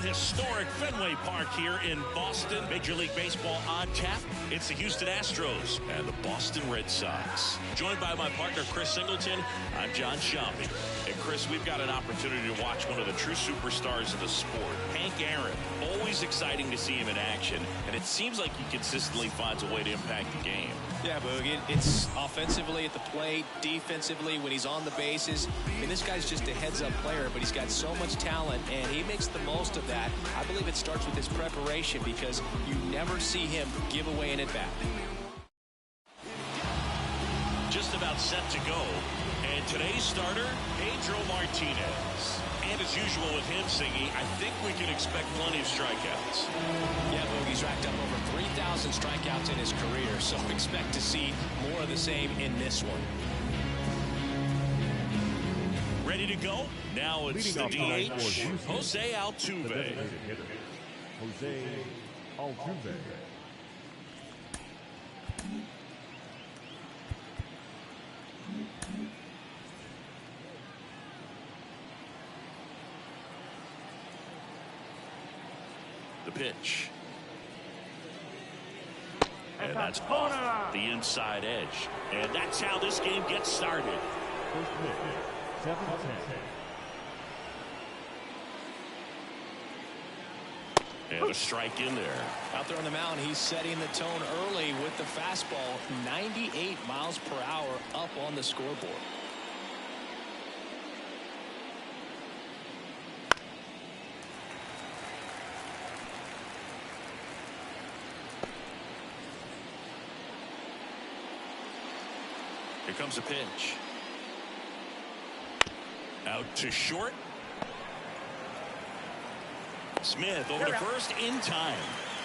historic Fenway Park here in Boston. Major League Baseball on tap. It's the Houston Astros and the Boston Red Sox. Joined by my partner, Chris Singleton, I'm John Shampi. And Chris, we've got an opportunity to watch one of the true superstars of the sport, Hank Aaron. Always exciting to see him in action, and it seems like he consistently finds a way to impact the game. Yeah, Boog, it's offensively at the plate, defensively when he's on the bases. I mean, this guy's just a heads-up player, but he's got so much talent, and he makes the most of that. I believe it starts with his preparation because you never see him give away an at-bat. Just about set to go, and today's starter, Pedro Martinez. And as usual with him, Singy, I think we can expect plenty of strikeouts. Yeah, Boog, he's racked up over 3,000 strikeouts in his career, so expect to see more of the same in this one. Ready to go? Now it's the DH, Jose Altuve. Jose Altuve. The pitch. And that's off the inside edge. And that's how this game gets started. First pitch, 7-10. And a strike in there. Out there on the mound, he's setting the tone early with the fastball. 98 miles per hour up on the scoreboard. Here comes a pitch. Out to short. Smith over to first in time.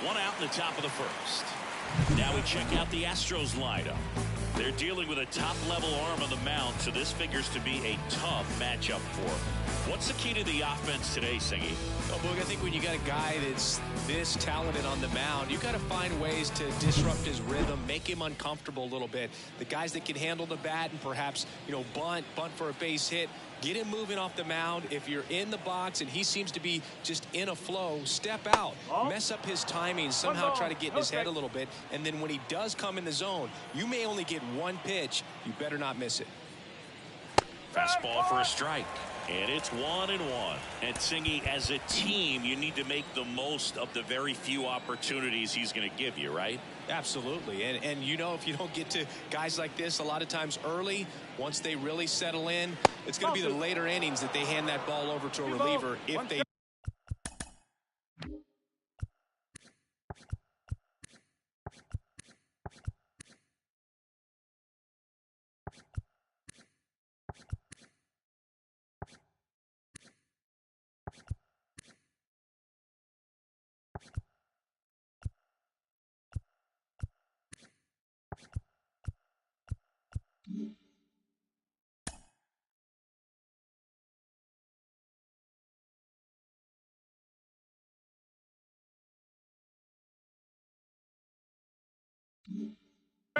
One out in the top of the first. Now we check out the Astros lineup. They're dealing with a top-level arm on the mound, so this figures to be a tough matchup for them. What's the key to the offense today, Singy? Well, Boog, I think when you got a guy that's this talented on the mound, you got to find ways to disrupt his rhythm, make him uncomfortable a little bit. The guys that can handle the bat and perhaps, bunt for a base hit, get him moving off the mound. If you're in the box and he seems to be just in a flow, step out, mess up his timing, somehow try to get in his head a little bit. And then when he does come in the zone, you may only get one pitch. You better not miss it. Fastball for a strike. And it's 1-1. And Singy, as a team, you need to make the most of the very few opportunities he's going to give you, right? Absolutely. And if you don't get to guys like this a lot of times early, once they really settle in, it's going to be the later innings that they hand that ball over to a reliever if they.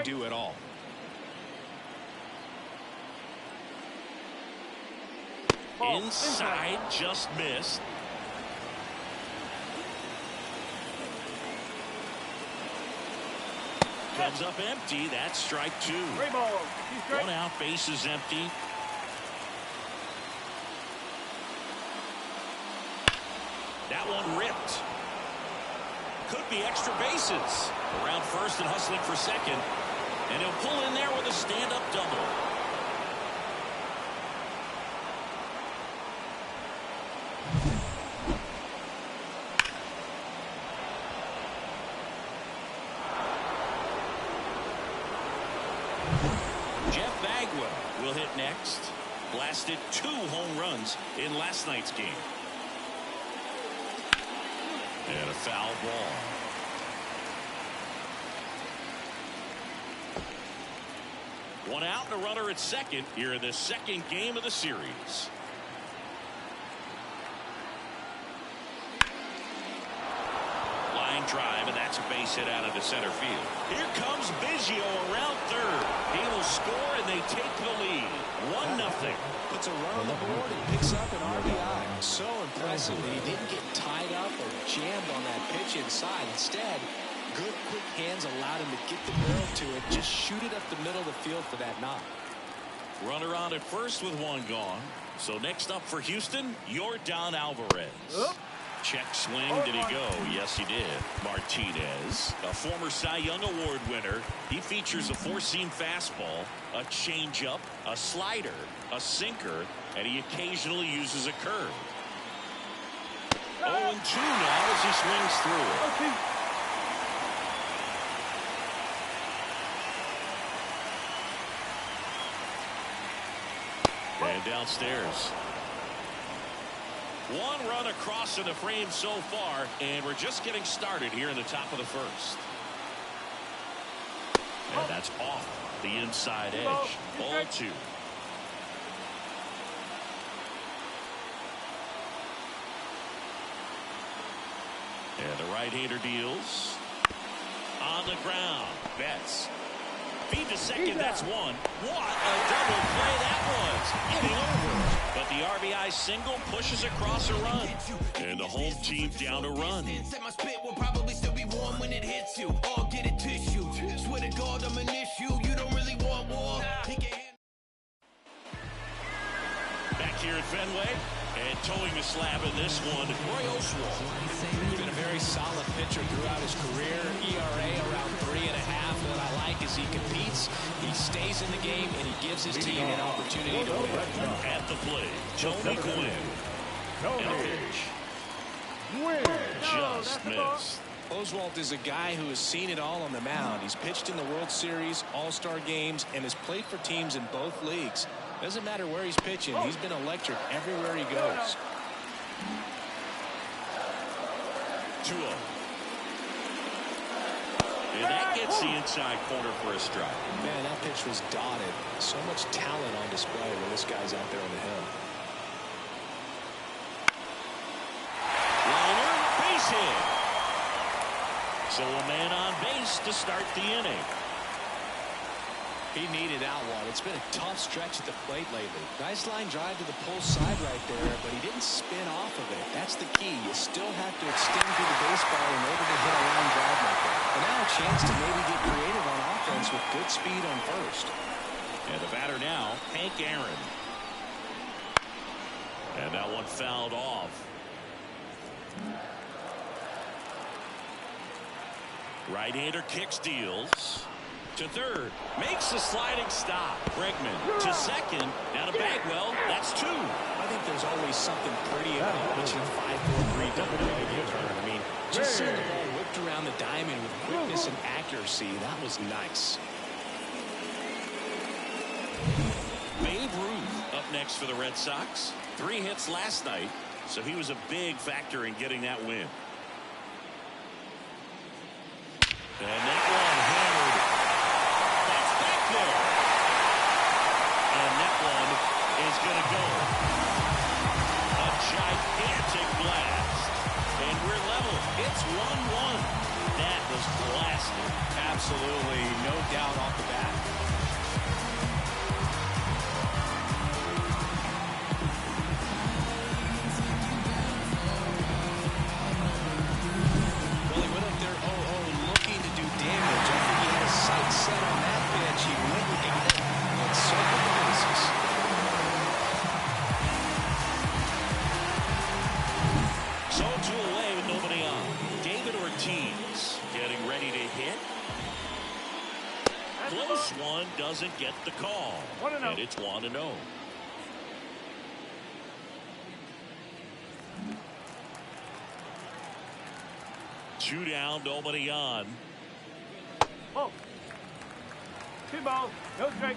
Do it all. Inside, just missed. Comes up empty. That's strike two. One out, base is empty. That one ripped. Could be extra bases. Around first and hustling for second. And he'll pull in there with a stand-up double. Jeff Bagwell will hit next. Blasted 2 home runs in last night's game. And a foul ball. One out and a runner at second here in the second game of the series. Line line drive, and that's a base hit out into center field. Here comes Biggio around third. He will score, and they take the lead. 1-0. Puts a run on the board and picks up an RBI. So impressive that he didn't get tied up or jammed on that pitch inside. Instead, good quick hands allowed him to get the barrel to it, just shoot it up the middle of the field for that knock. Runner on at first with one gone. So next up for Houston, Yordan Alvarez. Check swing. Did he go? Yes, he did. Martinez, a former Cy Young Award winner. He features a four-seam fastball, a changeup, a slider, a sinker, and he occasionally uses a curve. 0-2 now as he swings through it. And downstairs. One run across in the frame so far, and we're just getting started here in the top of the first. And that's off the inside edge. 0-2. And the right-hander deals. On the ground. Betts. Feed to second, that's one. What a double play that was. Getting over. But the RBI single pushes across a run. And the home team down a run. My spit will probably still be warm when it hits you. Or get a tissue. Swear to God, I'm an issue. You don't really want war. Back here at Fenway. And towing the slab in this one, Roy Oswalt. He's been a very solid pitcher throughout his career. ERA around 3.5. What I like is he competes, he stays in the game, and he gives his team an opportunity to win. At the plate, Tony Gwynn. And a pitch. Just missed. Oswalt is a guy who has seen it all on the mound. He's pitched in the World Series, All-Star games, and has played for teams in both leagues. Doesn't matter where he's pitching. He's been electric everywhere he goes. 2-0. And that gets the inside corner for a strike. Man, that pitch was dotted. So much talent on display when this guy's out there on the hill. Liner, base hit. So a man on base to start the inning. He needed out one. It's been a tough stretch at the plate lately. Nice line drive to the pull side right there, but he didn't spin off of it. That's the key. You still have to extend through the baseball in order to hit a line drive like that. And now a chance to maybe get creative on offense with good speed on first. And the batter now, Hank Aaron. And that one fouled off. Right-hander kicks, deals. To third, makes the sliding stop. Bregman to second, down to Bagwell. That's two. I think there's always something pretty about pitching a 5-4-3 double play turn. I mean, just seeing the ball whipped around the diamond with quickness and accuracy, that was nice. Babe Ruth up next for the Red Sox. 3 hits last night, so he was a big factor in getting that win. And that one hammered. That's back there. And that one is going to go. A gigantic blast. And we're level. It's 1-1. That was blasted. Absolutely, no doubt off the bat. Well, he went up there 0-0 looking to do damage. I think he had his sights set on that pitch. He went and got it and circled the bases. So 2 away with nobody on. David Ortiz getting ready to hit. Close one, doesn't get the call. And it's 1-0. Two down, nobody on. Oh. 2 balls, no strike.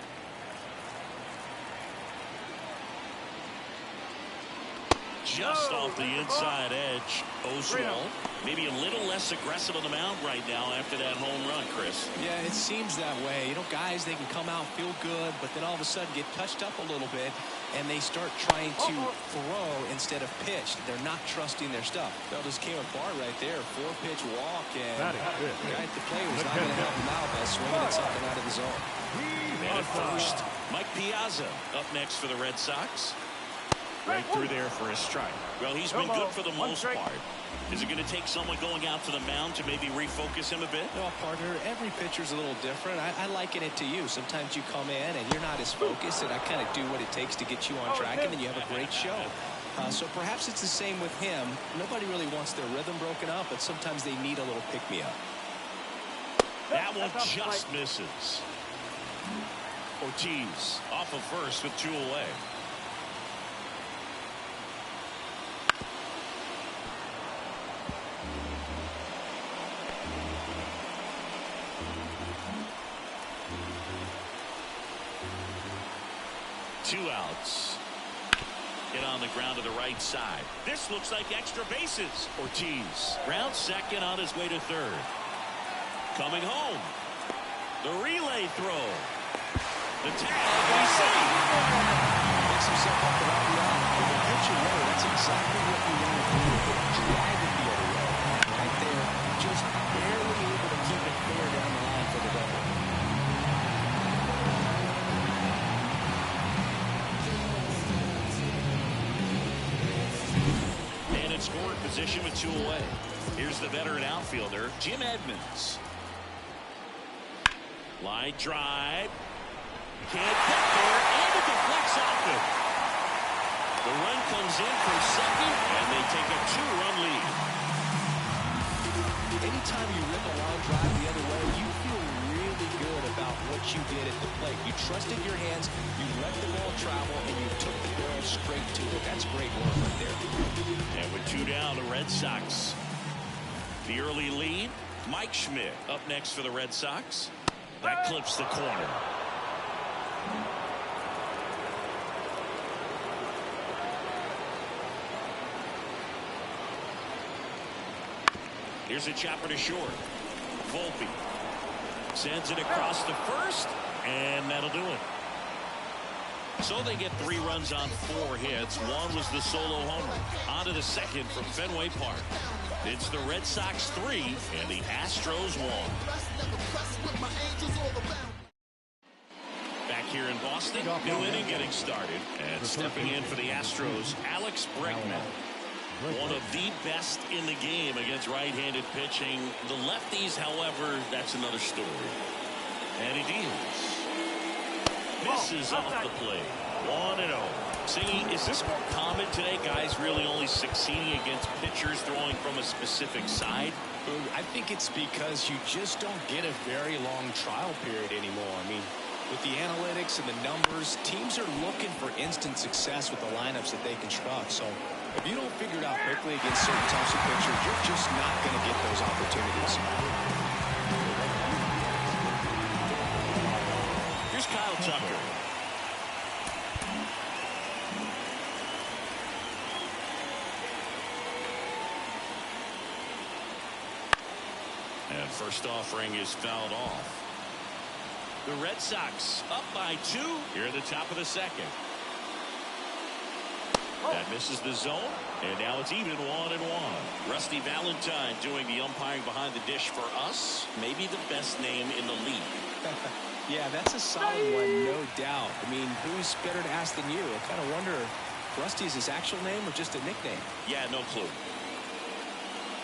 just off the inside edge. Oswald, maybe a little less aggressive on the mound right now after that home run, Chris. Yeah, it seems that way. You know, guys, they can come out, feel good, but then all of a sudden get touched up a little bit, and they start trying to throw instead of pitch. They're not trusting their stuff. Well, just came apart right there. 4-pitch walk, and the guy at the plate was not going to help him out by swinging at something out of the zone. And at first, Mike Piazza up next for the Red Sox. Right through there for a strike. Well, he's been good for the most part. Is it going to take someone going out to the mound to maybe refocus him a bit? Well, partner, every pitcher's a little different. I liken it to you. Sometimes you come in and you're not as focused, and I kind of do what it takes to get you on track, and then you have a great show. So perhaps it's the same with him. Nobody really wants their rhythm broken up, but sometimes they need a little pick-me-up. That one just misses. Ortiz off of first with 2 away. Two outs. Get on the ground to the right side. This looks like extra bases. Ortiz rounds second on his way to third. Coming home. The relay throw. The tag. He's safe. Makes himself up around the out. With a pitcher there, that's exactly what you want to do. Drive it the other way. Right there, just barely able to keep it clear down the line for the double. And in scoring position with 2 away. Here's the veteran outfielder, Jim Edmonds. Line drive. Can't get there, and it deflects off it. The run comes in from second, and they take a 2-run lead. Anytime you rip a line drive the other way, you feel really good about what you did at the plate. You trusted your hands, you let the ball travel, and you took the ball straight to it. That's great work right there. And with 2 down, the Red Sox. The early lead, Mike Schmidt up next for the Red Sox. That clips the corner. Here's a chopper to short. Volpe sends it across the first, and that'll do it. So they get 3 runs on 4 hits. One was the solo homer. On to the second from Fenway Park. It's the Red Sox 3 and the Astros 1. Back here in Boston, new inning getting started. And stepping in for the Astros, Alex Bregman. One of the best in the game against right-handed pitching. The lefties, however, that's another story. And he deals. Misses off the plate. 1-0. Singy, is this more common today? Guys really only succeeding against pitchers throwing from a specific side? I think it's because you just don't get a very long trial period anymore. I mean, with the analytics and the numbers, teams are looking for instant success with the lineups that they construct. So if you don't figure it out quickly against certain types of pitchers, you're just not going to get those opportunities. Here's Kyle Tucker. And first offering is fouled off. The Red Sox up by 2 here at the top of the second. That misses the zone, and now it's even 1-1. Rusty Valentine doing the umpiring behind the dish for us. Maybe the best name in the league. Yeah, that's a solid one, no doubt. I mean, who's better to ask than you? I kind of wonder if Rusty is his actual name or just a nickname. Yeah, no clue.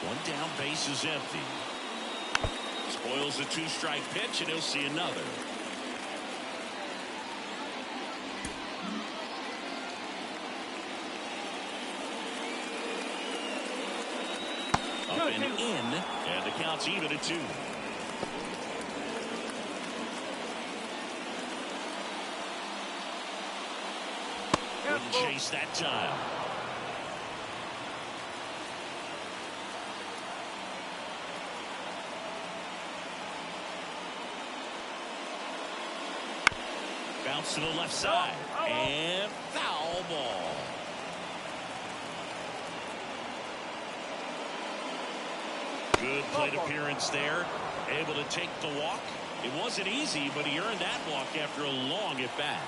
1 down, base is empty. Spoils the 2-strike pitch, and he'll see another. Up and in, and the count's even at 2. Wouldn't chase that time. Bounce to the left side, and foul ball. Good plate appearance there. Able to take the walk. It wasn't easy, but he earned that walk after a long at-bat.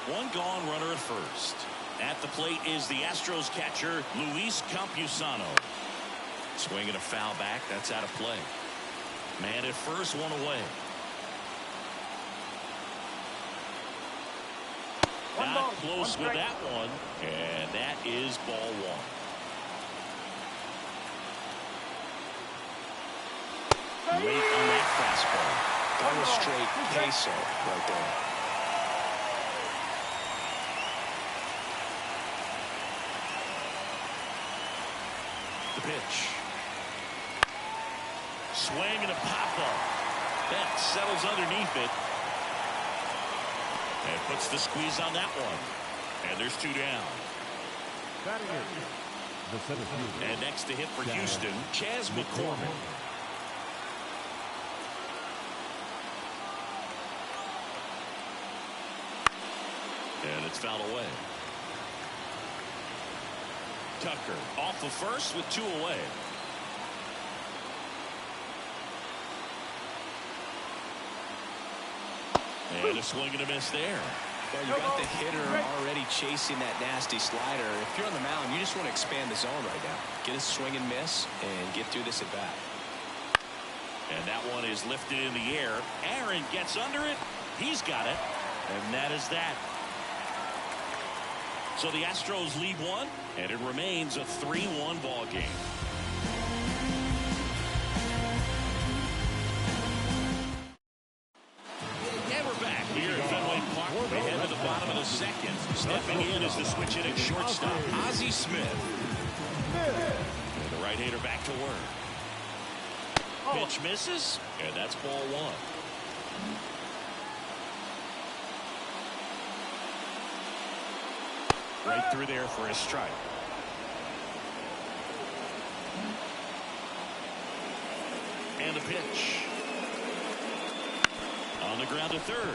One gone, runner at first. At the plate is the Astros catcher, Luis Campusano. Swinging a foul back. That's out of play. Man at first, one away. Not close with that one. And that is ball one. Late on that fastball. That was straight queso right there. The pitch. Swing and a pop-up. That settles underneath it. And puts the squeeze on that one. And there's two down. And next to hit for Houston, Chas McCormick. And it's fouled away. Tucker off the first with two away. And a swing and a miss there. Well, you got the hitter already chasing that nasty slider. If you're on the mound, you just want to expand the zone right now. Get a swing and miss and get through this at bat. And that one is lifted in the air. Aaron gets under it. He's got it. And that is that. So the Astros lead one, and it remains a 3-1 ball game. And we're back here at Fenway Park. We head to the bottom of the second. Stepping in is the switch hitting shortstop, Ozzie Smith. And the right-hander back to work. Pitch misses, and that's ball one. Right through there for a strike. And a pitch. On the ground to third.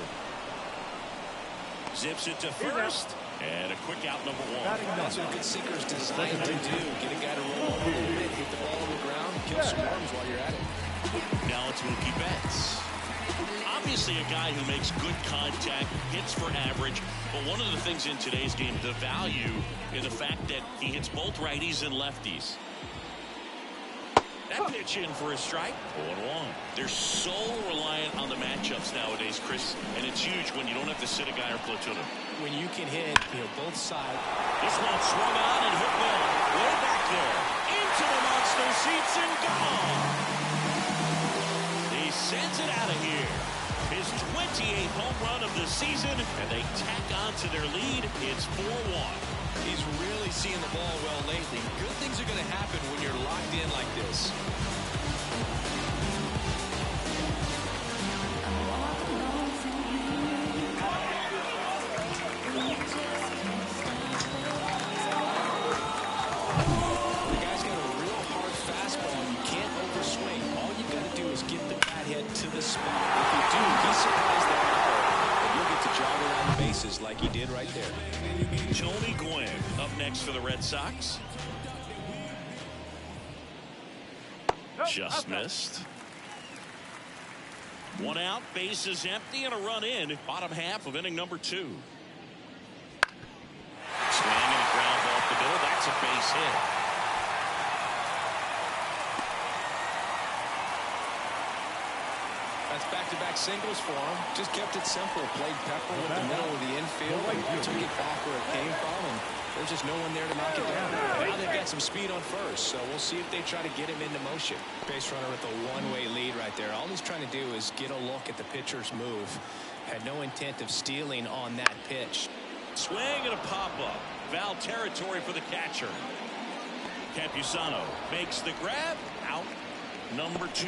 Zips it to first. And a quick out, number one. That's what a good sinker's designed to do. Get a guy to roll over a little bit, hit the ball on the ground, kill some worms while you're at it. Now it's Mookie Betts. Obviously a guy who makes good contact, hits for average, but one of the things in today's game, the value in the fact that he hits both righties and lefties. That pitch in for a strike. 0-1. They're so reliant on the matchups nowadays, Chris, and it's huge when you don't have to sit a guy or platoon him. When you can hit, both sides. This one swung on and hit well. Way back there. Into the monster seats and gone. He sends it out of here. His 28th home run of the season, and they tack on to their lead. It's 4-1. He's really seeing the ball well lately. Good things are going to happen when you're locked in like this. The guy's got a real hard fastball. You can't overswing. All you got to do is get the bat head to the spot. If you do, he supplies the power, and you'll get to jog around the bases like he did right there. Tony Gwynn up next for the Red Sox. Just missed. One out, bases empty, and a run in. Bottom half of inning number 2. Swing and a ground ball up the middle. That's a base hit. That's back-to-back singles for him. Just kept it simple. Played pepper with the middle of the infield. Took it back where it came from, and there's just no one there to knock it down. Now they've got some speed on first, so we'll see if they try to get him into motion. Base runner with a one-way lead right there. All he's trying to do is get a look at the pitcher's move. Had no intent of stealing on that pitch. Swing and a pop-up. Foul territory for the catcher. Campusano makes the grab. Out number 2.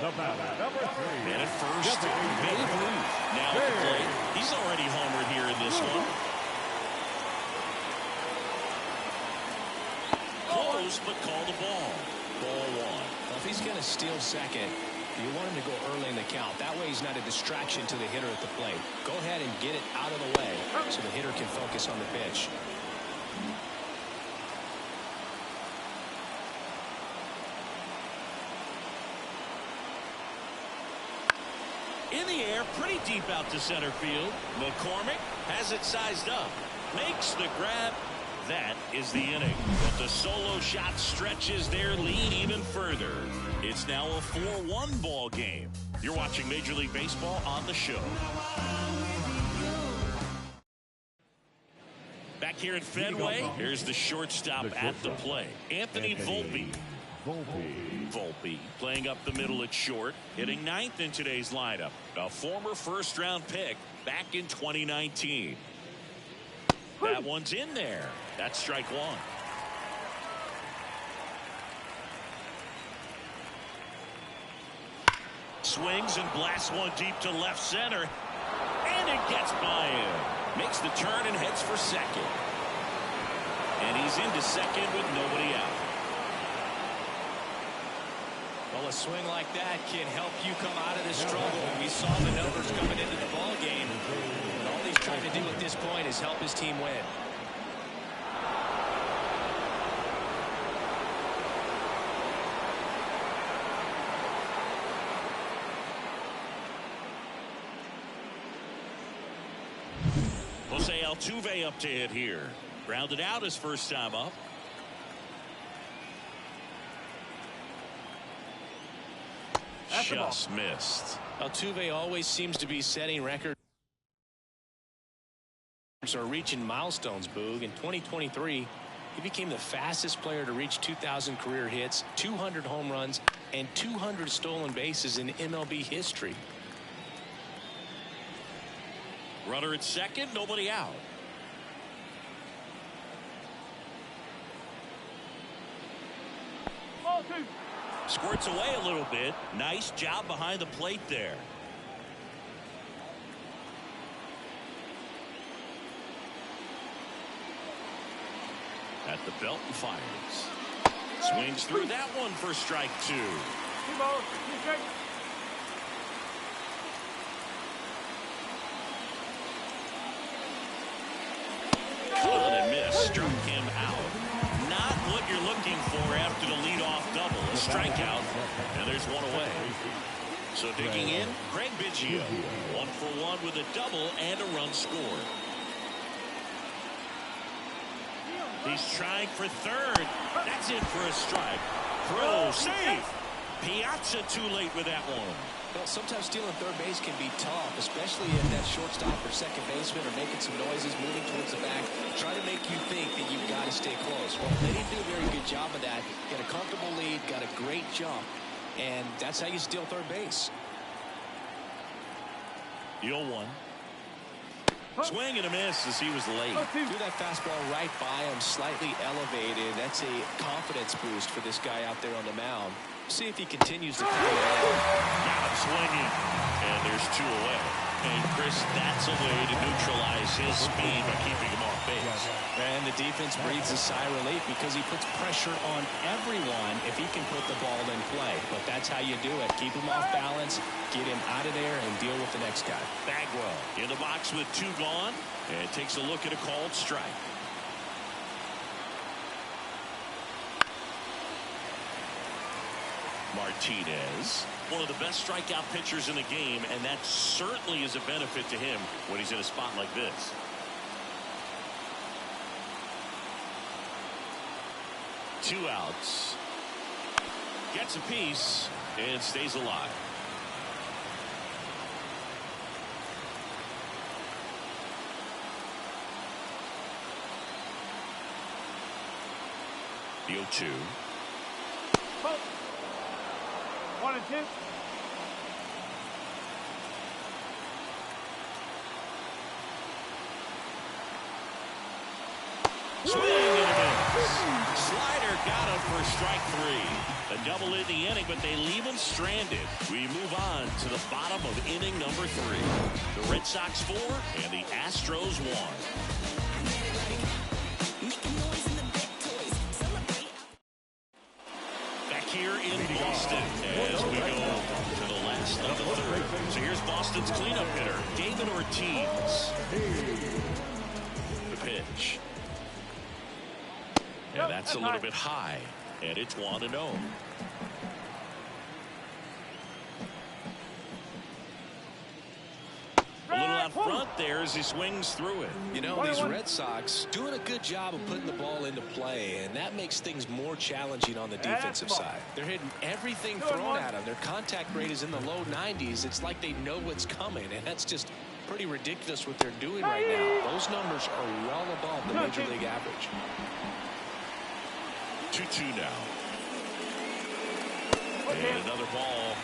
Number 3. And at first, Babe Ruth now at the plate. He's already homered here in this one. Close, but call the ball. Ball 1. Well, if he's going to steal second, you want him to go early in the count. That way he's not a distraction to the hitter at the plate. Go ahead and get it out of the way so the hitter can focus on the pitch. In the air, pretty deep out to center field. McCormick has it sized up. Makes the grab. That is the inning. But the solo shot stretches their lead even further. It's now a 4-1 ball game. You're watching Major League Baseball on the show. Back here at Fenway, here's the shortstop at the plate. Anthony Volpe. Volpe playing up the middle at short, hitting ninth in today's lineup. A former first-round pick back in 2019. That one's in there. That's strike one. Swings and blasts one deep to left center. And it gets by him. Makes the turn and heads for second. And he's into second with nobody out. Well, a swing like that can help you come out of this struggle. We saw the numbers coming into the ball game. And all he's trying to do at this point is help his team win. Jose Altuve up to hit here. Grounded out his first time up. Just missed. Altuve always seems to be setting records or reaching milestones, Boog. In 2023, he became the fastest player to reach 2,000 career hits, 200 home runs, and 200 stolen bases in MLB history. Runner at second, nobody out. Squirts away a little bit. Nice job behind the plate there. At the belt and fires. Swings through that one for strike two. Caught and missed. Struck him out. Not what you're looking for after the leadoff double. A strikeout, and there's one away. So digging in, Craig Biggio. 1 for 1 with a double and a run scored. He's trying for third. That's in for a strike. Throw, safe. Piazza too late with that one. Well, sometimes stealing third base can be tough, especially if that shortstop or second baseman are making some noises, moving towards the back, trying to make you think that you've got to stay close. Well, they didn't do a very good job of that. Got a comfortable lead, got a great jump, and that's how you steal third base. 0-1. Swing and a miss as he was late. Threw that fastball right by him, slightly elevated. That's a confidence boost for this guy out there on the mound. See if he continues to come around. Now swinging, and there's two away. And Chris, that's a way to neutralize his speed by keeping him off base. And the defense breathes a sigh of relief because he puts pressure on everyone if he can put the ball in play. But that's how you do it. Keep him off balance, get him out of there, and deal with the next guy. Bagwell in the box with two gone, and takes a look at a called strike. Martinez, one of the best strikeout pitchers in the game, and that certainly is a benefit to him when he's in a spot like this. Two outs. Gets a piece and stays alive. The 0-2. 1 and 2. Swing and a miss. Slider got him for strike three. A double in the inning, but they leave him stranded. We move on to the bottom of inning number 3. The Red Sox 4 and the Astros 1. Here in Boston as we go to the last of the third. So here's Boston's cleanup hitter, David Ortiz. The pitch. And that's a little bit high. And it's 1-0. out front there as he swings through it. You know, these Red Sox doing a good job of putting the ball into play, and that makes things more challenging on the defensive side. They're hitting everything thrown at them. Their contact rate is in the low 90s. It's like they know what's coming, and that's just pretty ridiculous what they're doing right now. Those numbers are well above the Major League average. 2-2 now. And another ball.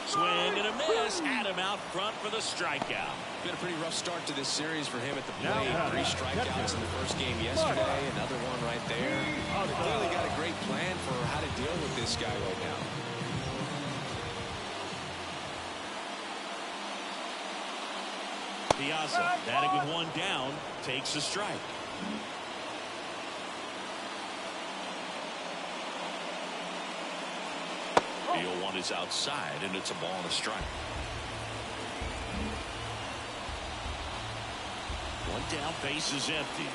Swing and a miss. Had him out front for the strikeout. Been a pretty rough start to this series for him at the plate. 3 strikeouts in the first game yesterday. Another one right there. They clearly got a great plan for how to deal with this guy right now. Piazza batting with 1 down, takes a strike. The 0-1 is outside, and it's a ball and a strike. 1 down, base is empty.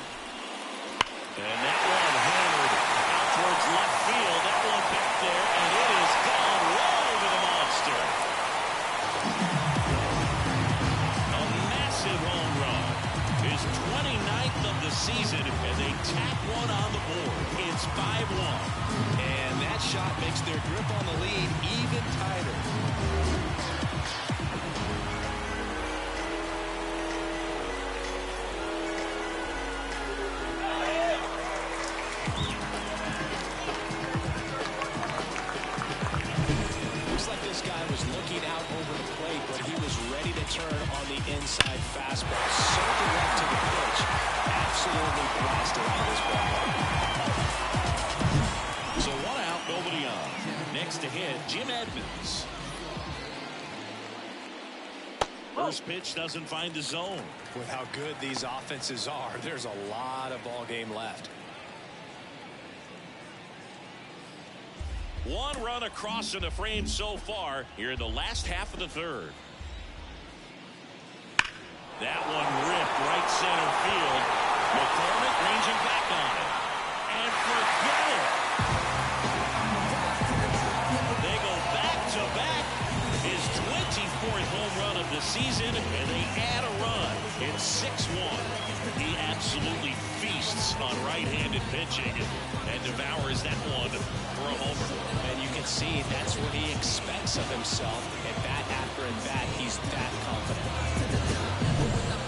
And that one hammered out towards left field. That one back there, and it is gone right over the monster. A massive home run. His 29th of the season, and they tack one on the board. It's 5-1. And that shot makes their grip on the lead even tighter. Looks like this guy was looking out over the plate, but he was ready to turn on the inside fastball. So direct to the pitch. Absolutely blasted out of this ball. So 1 out, nobody on. Next to hit, Jim Edmonds. First pitch doesn't find the zone. With how good these offenses are, there's a lot of ball game left. 1 run across in the frame so far here in the last half of the 3rd. That one ripped right center field. McCormick ranging back on it. And forget it. They go back-to-back. His 24th home run of the season, and they add a run. It's 6-1. He absolutely feasts on right-handed pitching and devours that one for a homer. And you can see that's what he expects of himself. At bat after at bat, he's that confident.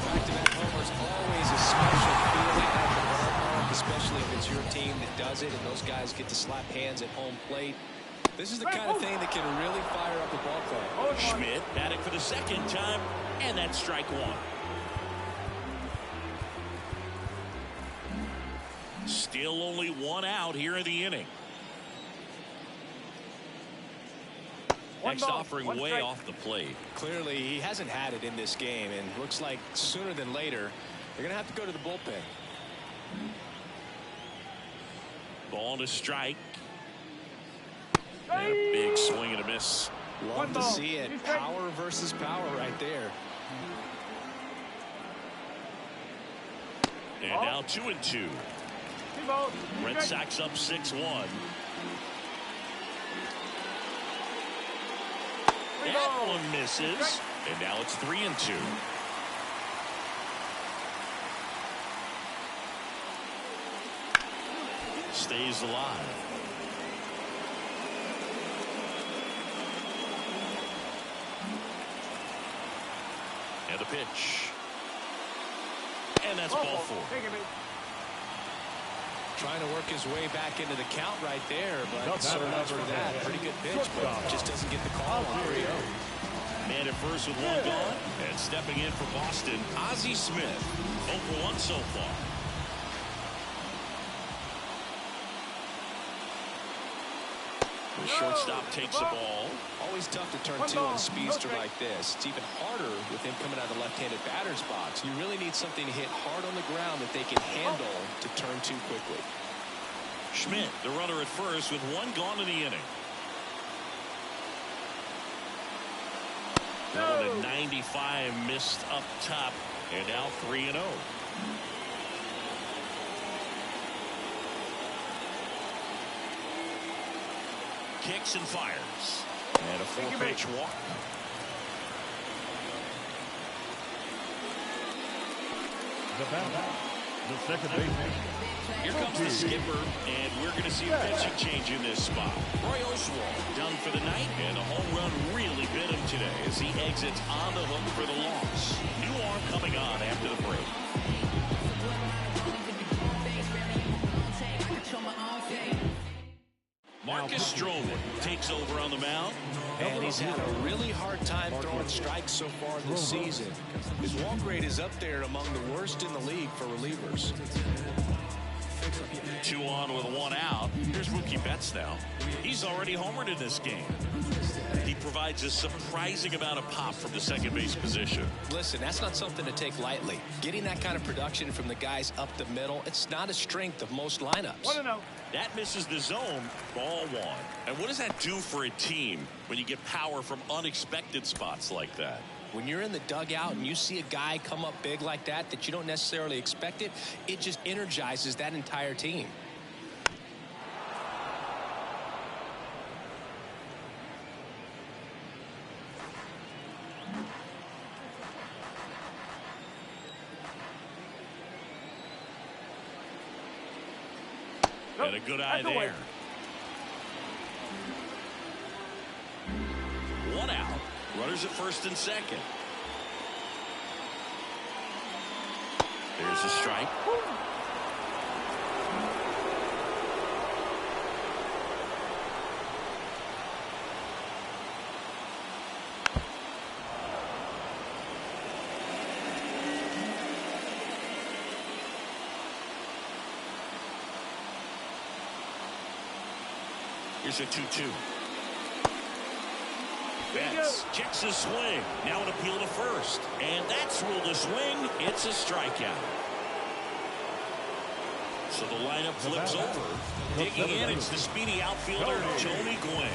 Back-to-back homers, always a special feeling at the ballpark, especially if it's your team that does it and those guys get to slap hands at home plate. This is the kind of thing that can really fire up a ball club. Schmidt batting for the 2nd time, and that's strike 1. Still only 1 out here in the inning. Next offering way off the plate. Clearly, he hasn't had it in this game, and looks like sooner than later, they're going to have to go to the bullpen. Ball to strike. And a big swing and a miss. Love to see it. Power versus power right there. And now 2-2. Red Sox up 6-1. That one misses. And now it's 3-2. Stays alive. And the pitch. And that's ball 4. Trying to work his way back into the count right there, but so much for that. Pretty good pitch, but just doesn't get the call on 3-0. Man at first with 1 gone. And stepping in for Boston, Ozzie Smith. 0 for 1 so far. The shortstop takes the ball. Always tough to turn 2 on a speedster like this. It's even harder with him coming out of the left-handed batter's box. You really need something to hit hard on the ground that they can handle to turn 2 quickly. Schmidt, the runner at first with 1 gone in the inning. That one at 95 missed up top, and now 3-0. kicks and fires. And a 4-pitch walk. The second baseman. Here comes the skipper, and we're going to see a pitching change in this spot. Roy Oswalt done for the night, and the home run really bit him today as he exits on the hook for the loss. New arm coming on after the break. Marcus Stroman takes over on the mound. And he's had a really hard time throwing strikes so far this season. His walk rate is up there among the worst in the league for relievers. 2 on with 1 out. Here's Mookie Betts now. He's already homered in this game. He provides a surprising amount of pop from the second base position. Listen, that's not something to take lightly. Getting that kind of production from the guys up the middle, it's not a strength of most lineups. 1-0. That misses the zone. Ball 1. And what does that do for a team when you get power from unexpected spots like that? When you're in the dugout and you see a guy come up big like that you don't necessarily expect it, it just energizes that entire team. And a good eye there. 1 out. Runners at first and second. There's a strike. Here's a 2-2. Betts checks his swing. Now an appeal to first. And that's ruled a swing. It's a strikeout. So the lineup flips over. Digging in, it's the speedy outfielder, Tony Gwynn.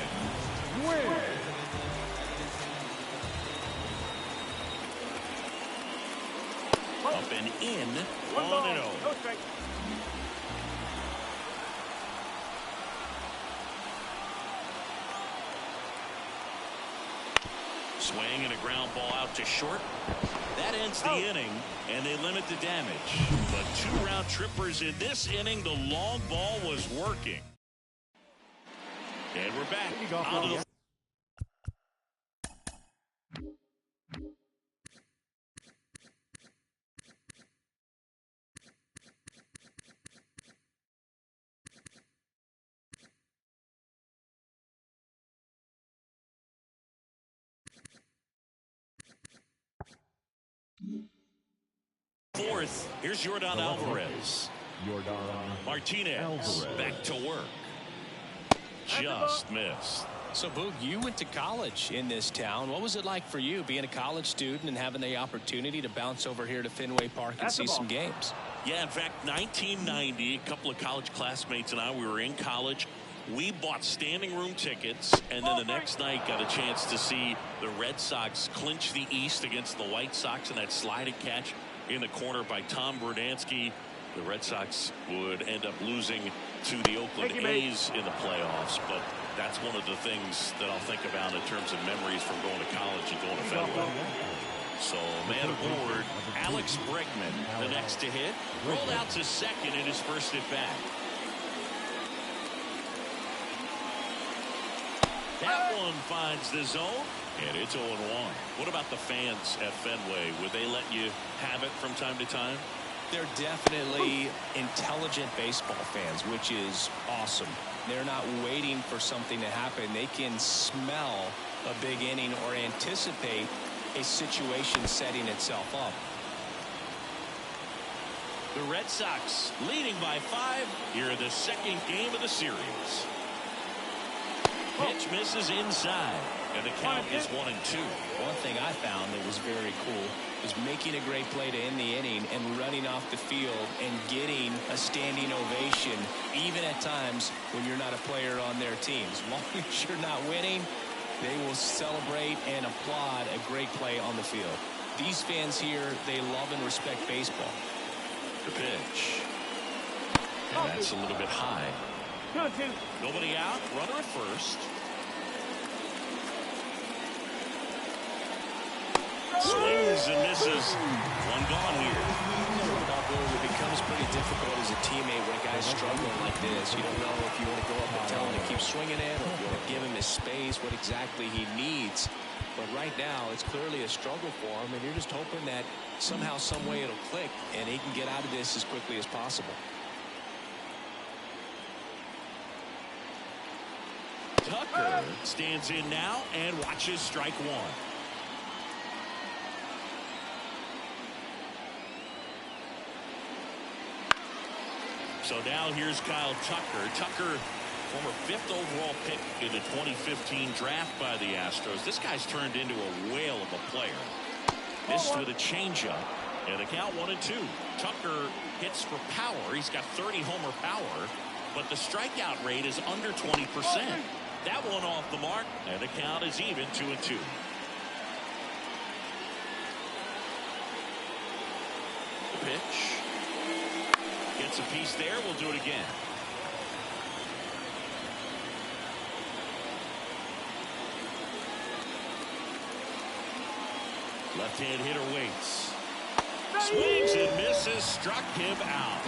Up and in. 1-0. No strike. Swing and a ground ball out to short. That ends the inning, and they limit the damage. But 2 round trippers in this inning. The long ball was working. And we're back. Onto the fourth. Here's Yordan Alvarez. Martinez back to work. Just missed. So, Boog, you went to college in this town. What was it like for you being a college student and having the opportunity to bounce over here to Fenway Park and see some games? Yeah, in fact, 1990, a couple of college classmates and I, we were in college. We bought standing room tickets, and then the next night got a chance to see the Red Sox clinch the East against the White Sox in that sliding catch in the corner by Tom Berdansky. The Red Sox would end up losing to the Oakland A's in the playoffs, but that's one of the things that I'll think about in terms of memories from going to college and going to Fenway. So, man aboard, Alex Bregman, the next to hit, rolled out to second in his first at bat. That one finds the zone, and it's 0-1. What about the fans at Fenway? Would they let you have it from time to time? They're definitely intelligent baseball fans, which is awesome. They're not waiting for something to happen. They can smell a big inning or anticipate a situation setting itself up. The Red Sox leading by 5 here in the second game of the series. Pitch misses inside, and the count is 1-2. One thing I found that was very cool was making a great play to end the inning and running off the field and getting a standing ovation, even at times when you're not a player on their team. As long as you're not winning, they will celebrate and applaud a great play on the field. These fans here, they love and respect baseball. The pitch. And that's a little bit high. 2-2. Nobody out, runner at first. Swings and misses. One gone here. It becomes pretty difficult as a teammate when a guy's struggling like this. You don't know if you want to go up and tell him to keep swinging it, or if you want to give him his space, what exactly he needs. But right now, it's clearly a struggle for him, and you're just hoping that somehow, some way it'll click, and he can get out of this as quickly as possible. Tucker stands in now and watches strike one. So now here's Kyle Tucker. Tucker, former 5th overall pick in the 2015 draft by the Astros. This guy's turned into a whale of a player. This with a changeup, and the count 1-2. Tucker hits for power. He's got 30 homer power, but the strikeout rate is under 20%. That one off the mark, and the count is even 2-2. The pitch. Gets a piece there. We'll do it again. Left-hand hitter waits. Swings and misses. Struck him out.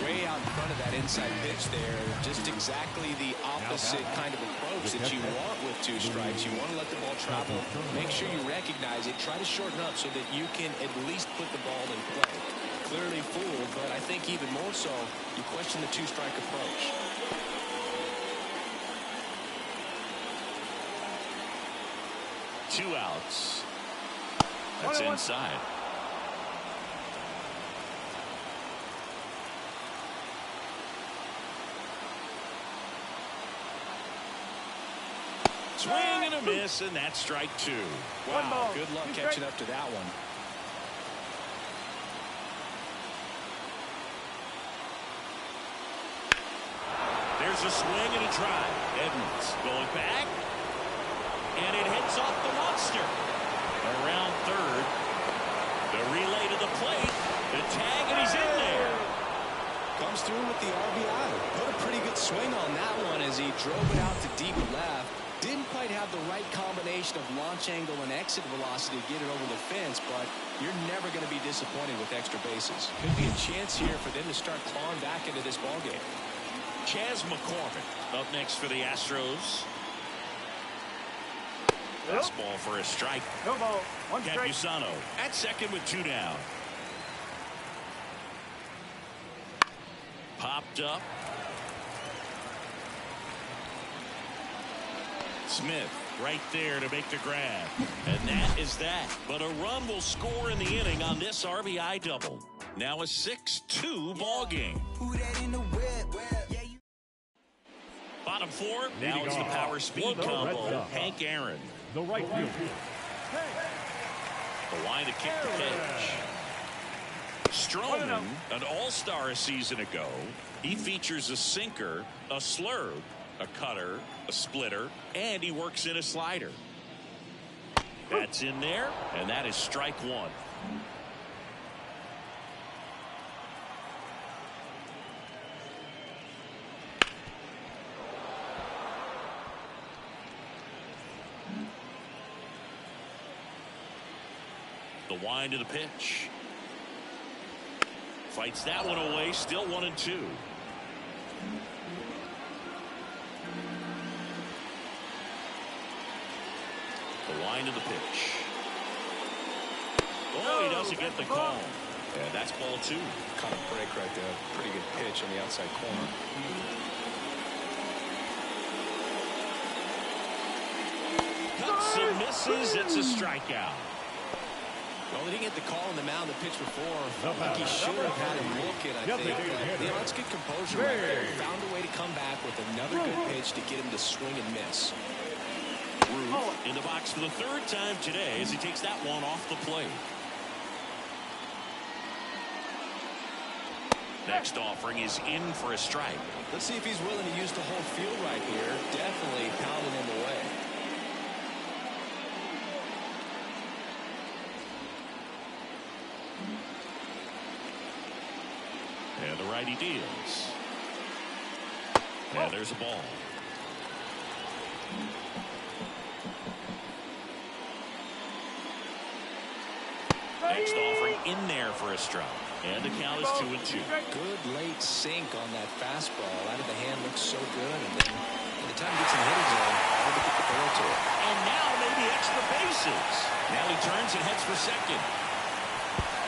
Way out in front of that inside pitch there. Just exactly the opposite kind of approach that you want with 2 strikes. You want to let the ball travel. Make sure you recognize it. Try to shorten up so that you can at least put the ball in play. Clearly fooled, but I think even more so, you question the 2-strike approach. Two outs. That's inside. Swing and a miss, and that's strike 2. Wow, good luck catching up to that one. There's a swing and a drive. Edmonds going back, and it hits off the monster. Around third. The relay to the plate. The tag, and he's in there. Comes through with the RBI. Put a pretty good swing on that one as he drove it out to deep left. Didn't quite have the right combination of launch angle and exit velocity to get it over the fence, but you're never going to be disappointed with extra bases. Could be a chance here for them to start clawing back into this ballgame. Chas McCormick up next for the Astros. Fastball for a strike. No ball. One strike. Campusano at second with 2 down. Popped up. Smith right there to make the grab. And that is that. But a run will score in the inning on this RBI double. Now a 6-2 ball game. Bottom 4. Now it's the power speed combo. Hank Aaron. The right field. The line to kick the pitch. Stroman, an all-star a season ago. He features a sinker, a slurve, a cutter, a splitter, and he works in a slider. That's in there, and that is strike 1. The wind of the pitch. Fights that one away. Still 1-2. The wind of the pitch. Oh, he doesn't get the call. And that's ball 2. Caught a break right there. Pretty good pitch on the outside corner. Cuts and misses. It's a strikeout. Well, he didn't get the call on the mound the pitch before. Felt like he should have had him looking, I think. But, let's get composure right there. Found a way to come back with another good pitch to get him to swing and miss. Ruth in the box for the 3rd time today as he takes that one off the plate. Next offering is in for a strike. Let's see if he's willing to use the whole field right here. Definitely pounding him away. And the righty deals. And there's a ball. Next offering in there for a strike. And the count is 2-2. Good late sink on that fastball. Out of the hand looks so good. And then by the time he gets in the hitting zone, all to get the barrel to it. And now maybe extra bases. Now he turns and heads for second.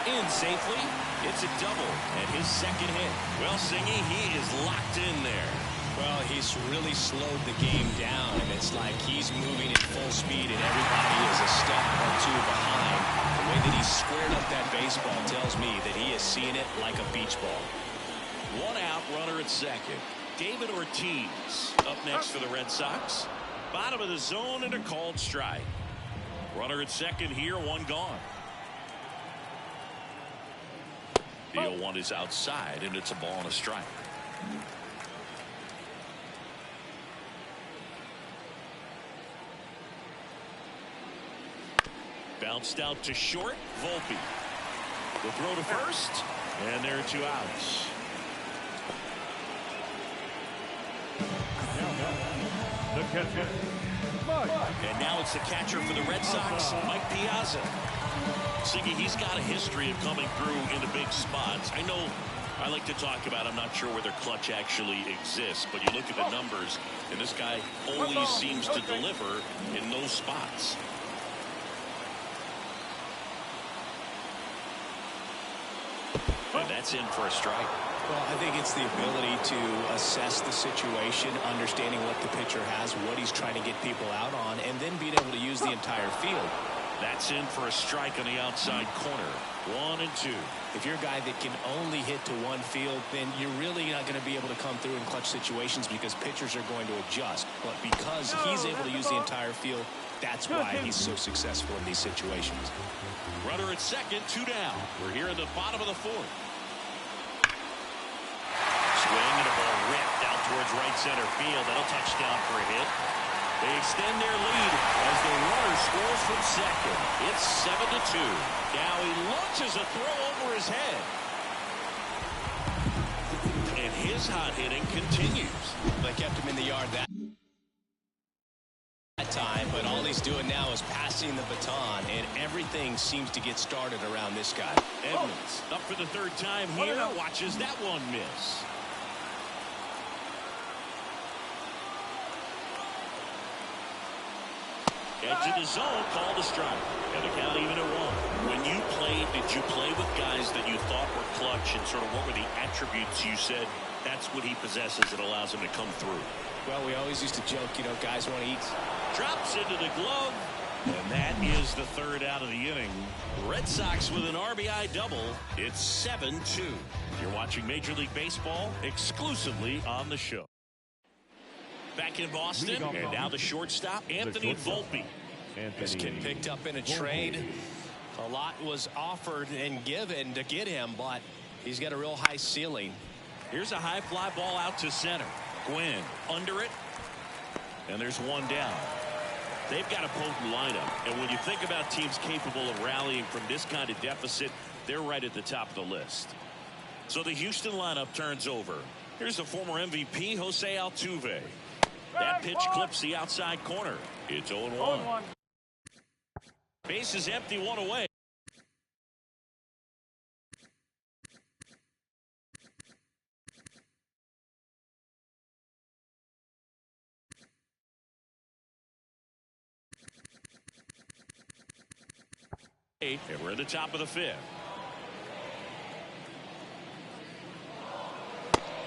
In safely. It's a double and his second hit. Well, Singy, he is locked in there. Well, he's really slowed the game down, and it's like he's moving at full speed, and everybody is a step or two behind. The way that he's squared up that baseball tells me that he is seeing it like a beach ball. One out, runner at second. David Ortiz up next for the Red Sox. Bottom of the zone and a called strike. Runner at second here, one gone. The 0-1 is outside, and it's a ball and a strike. Bounced out to short. Volpe. The throw to first. And there are 2 outs. The catcher, Mike. And now it's the catcher for the Red Sox, Mike Piazza. Siggy, he's got a history of coming through into big spots. I know I like to talk about, I'm not sure whether clutch actually exists, but you look at the numbers, and this guy always seems to deliver in those spots. And that's in for a strike. Well, I think it's the ability to assess the situation, understanding what the pitcher has, what he's trying to get people out on, and then being able to use the entire field. That's in for a strike on the outside corner. 1-2. If you're a guy that can only hit to one field, then you're really not going to be able to come through in clutch situations because pitchers are going to adjust. But because he's able to use the entire field, that's why he's so successful in these situations. Runner at second, 2 down. We're here in the bottom of the 4th. Swing and a ball ripped out towards right center field. That'll touch down for a hit. They extend their lead as the runner scores from second. It's 7-2. Now he launches a throw over his head. And his hot hitting continues. They kept him in the yard that time, but all he's doing now is passing the baton, and everything seems to get started around this guy. Edmonds up for the 3rd time here. Watches that one miss. Edge of the zone, called a strike. And the count even at 1. When you played, did you play with guys that you thought were clutch, and sort of what were the attributes you said that's what he possesses that allows him to come through? Well, we always used to joke, you know, guys want to eat. Drops into the glove. And that is the 3rd out of the inning. Red Sox with an RBI double. It's 7-2. You're watching Major League Baseball exclusively on the show. Back in Boston, and now the shortstop, Anthony Volpe. This kid picked up in a trade. A lot was offered and given to get him, but he's got a real high ceiling. Here's a high fly ball out to center. Gwynn under it, and there's 1 down. They've got a potent lineup, and when you think about teams capable of rallying from this kind of deficit, they're right at the top of the list. So the Houston lineup turns over. Here's the former MVP, Jose Altuve. That pitch clips the outside corner. It's 0-1. Base is empty, 1 away. And we're at the top of the 5th.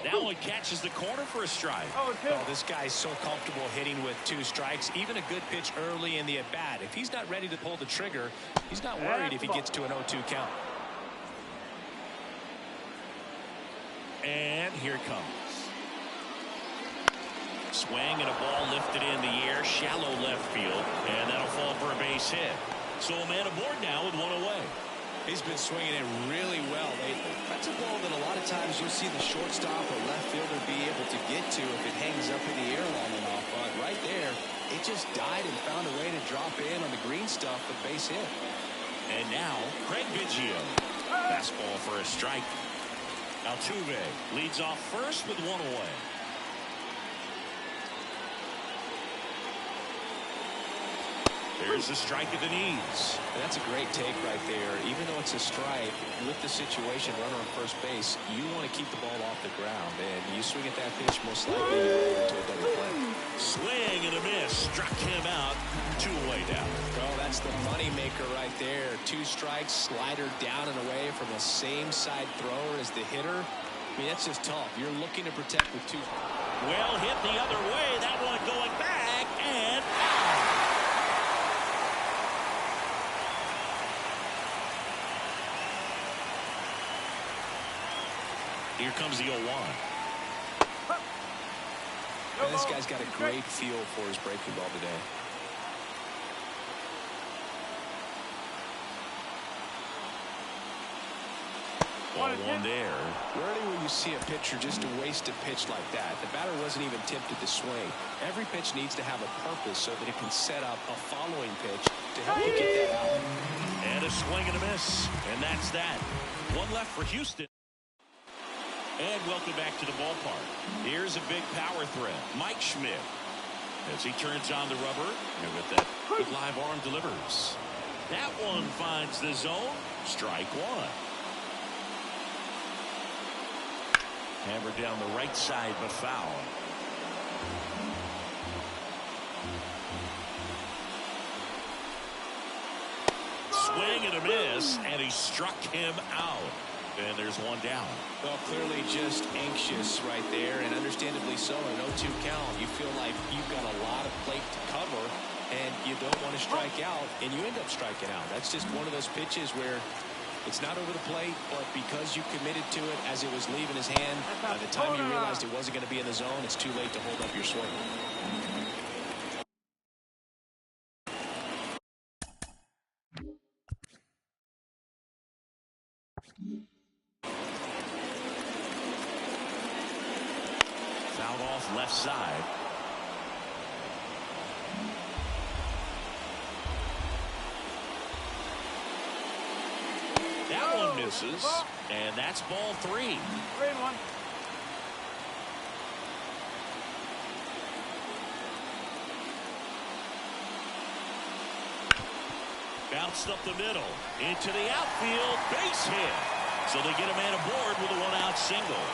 That one catches the corner for a strike. Oh, this guy's so comfortable hitting with 2 strikes. Even a good pitch early in the at-bat. If he's not ready to pull the trigger, he's not worried if he gets to an 0-2 count. And here it comes. Swing and a ball lifted in the air, shallow left field, and that'll fall for a base hit. So a man aboard now with 1 away. He's been swinging it really well lately. That's a ball that a lot of times you'll see the shortstop or left fielder be able to get to if it hangs up in the air long enough. But right there, it just died and found a way to drop in on the green stuff for base hit. And now, Craig Biggio. Fastball for a strike. Altuve leads off first with 1 away. There's a strike at the knees. That's a great take right there. Even though it's a strike, with the situation, runner on first base, you want to keep the ball off the ground. And you swing at that pitch, most likely you roll into a double play. Swing and a miss. Struck him out. 2 away down. Oh, that's the money maker right there. 2 strikes, slider down and away from the same side thrower as the hitter. I mean, that's just tough. You're looking to protect with 2. Well hit the other way. That one going back and out. Here comes the 0-1. And this guy's got a great feel for his breaking ball today. 1-1 there. Rarely will you see a pitcher just waste a pitch like that. The batter wasn't even tempted to swing. Every pitch needs to have a purpose so that it can set up a following pitch to help you get that out. And a swing and a miss. And that's that. 1 left for Houston. And welcome back to the ballpark. Here's a big power threat, Mike Schmidt. As he turns on the rubber, and with that good live arm delivers. That one finds the zone. Strike 1. Hammered down the right side, but foul. Swing and a miss, and he struck him out. And there's 1 down. Well, clearly just anxious right there, and understandably so. An 0-2 count. You feel like you've got a lot of plate to cover, and you don't want to strike out, and you end up striking out. That's just one of those pitches where it's not over the plate, but because you committed to it as it was leaving his hand, by the time you realized it wasn't going to be in the zone, it's too late to hold up your swing. Fouled off left side. That one misses, and that's ball 3. 3-1. Bounced up the middle, into the outfield, base hit. So they get a man aboard with a 1-out single.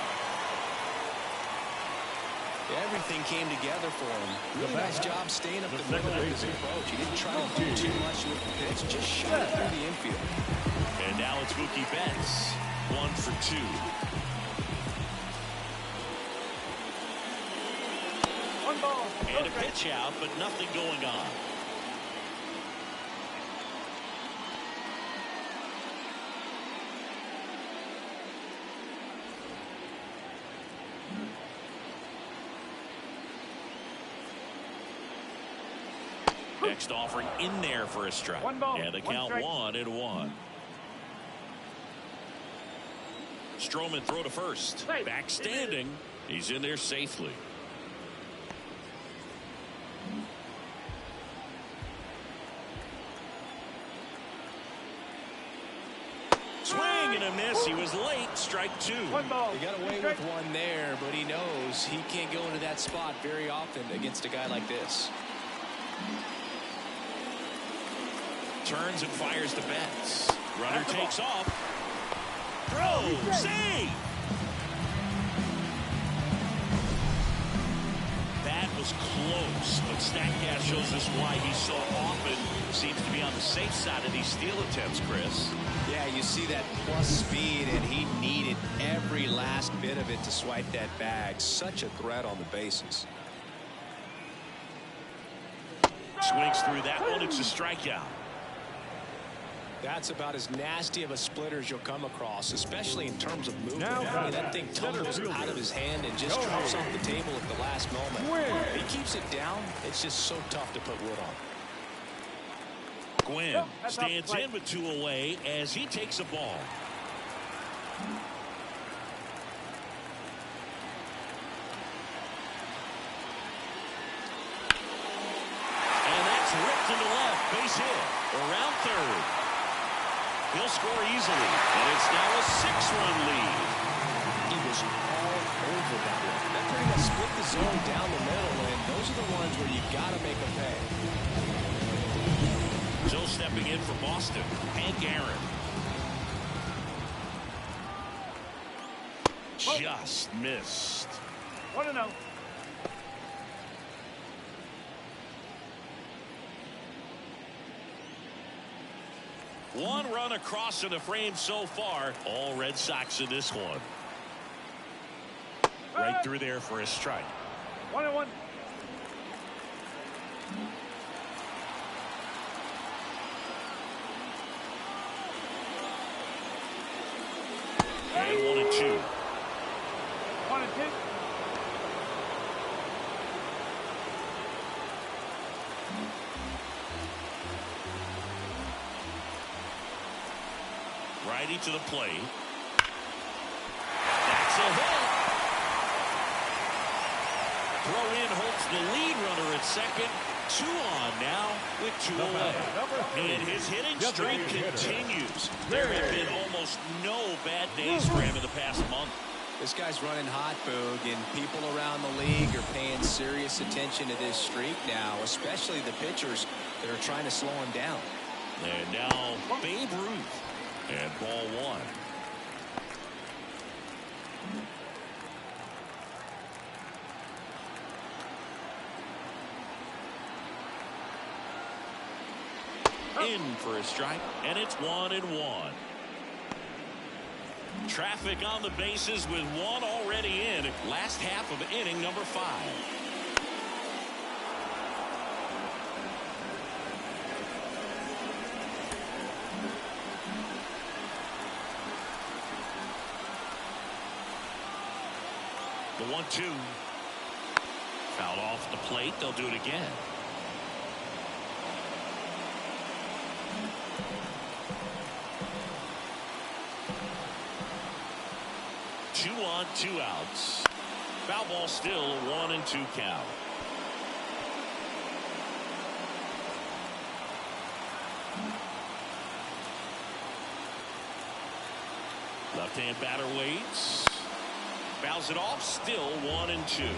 Everything came together for him. Really nice job staying up the middle with his approach. He didn't try to do too much with the pitch, just shot it through the infield. And now it's Mookie Betts, 1 for 2. And a pitch out, but nothing going on. Next offering in there for a strike. And the count 1-1. Stroman throw to first. Back standing. He's in there safely. Swing and a miss. He was late. Strike 2. He got away with one there, but he knows he can't go into that spot very often against a guy like this. Turns and fires the Betts. Runner takes off. Throw. Save. That was close, but StatCast shows us why he so often seems to be on the safe side of these steal attempts, Chris. Yeah, you see that plus speed, and he needed every last bit of it to swipe that bag. Such a threat on the bases. Swings through that one. It's a strikeout. That's about as nasty of a splitter as you'll come across, especially in terms of movement. I mean, that thing tumbles out of his hand and just drops off the table at the last moment. He keeps it down. It's just so tough to put wood on. Gwynn stands in with 2 away as he takes a ball. And that's ripped into left. Base hit. Around third. He'll score easily, and it's now a 6-run lead. He was all over that one. That pretty much split the zone down the middle, and those are the ones where you got to make a pay. So stepping in for Boston, Hank Aaron. Just missed. 1-0. One run across in the frame so far. All Red Sox in this one. Right through there for a strike. 1-1. And 1-2. 1-2. Righty to the plate. That's a hit. Throw in Holt's the lead runner at second. 2 on now with 2 away. And his hitting streak continues. There have been almost no bad days for him in the past month. This guy's running hot, Boog, and people around the league are paying serious attention to this streak now, especially the pitchers that are trying to slow him down. And now Babe Ruth. And ball 1. In for a strike, and it's 1-1. Traffic on the bases with 1 already in. Last half of inning number 5. The 1-2. Fouled off the plate. They'll do it again. Two on, 2 outs. Foul ball still, 1-2 count. Left-hand batter waits. Fouls it off, still 1-2.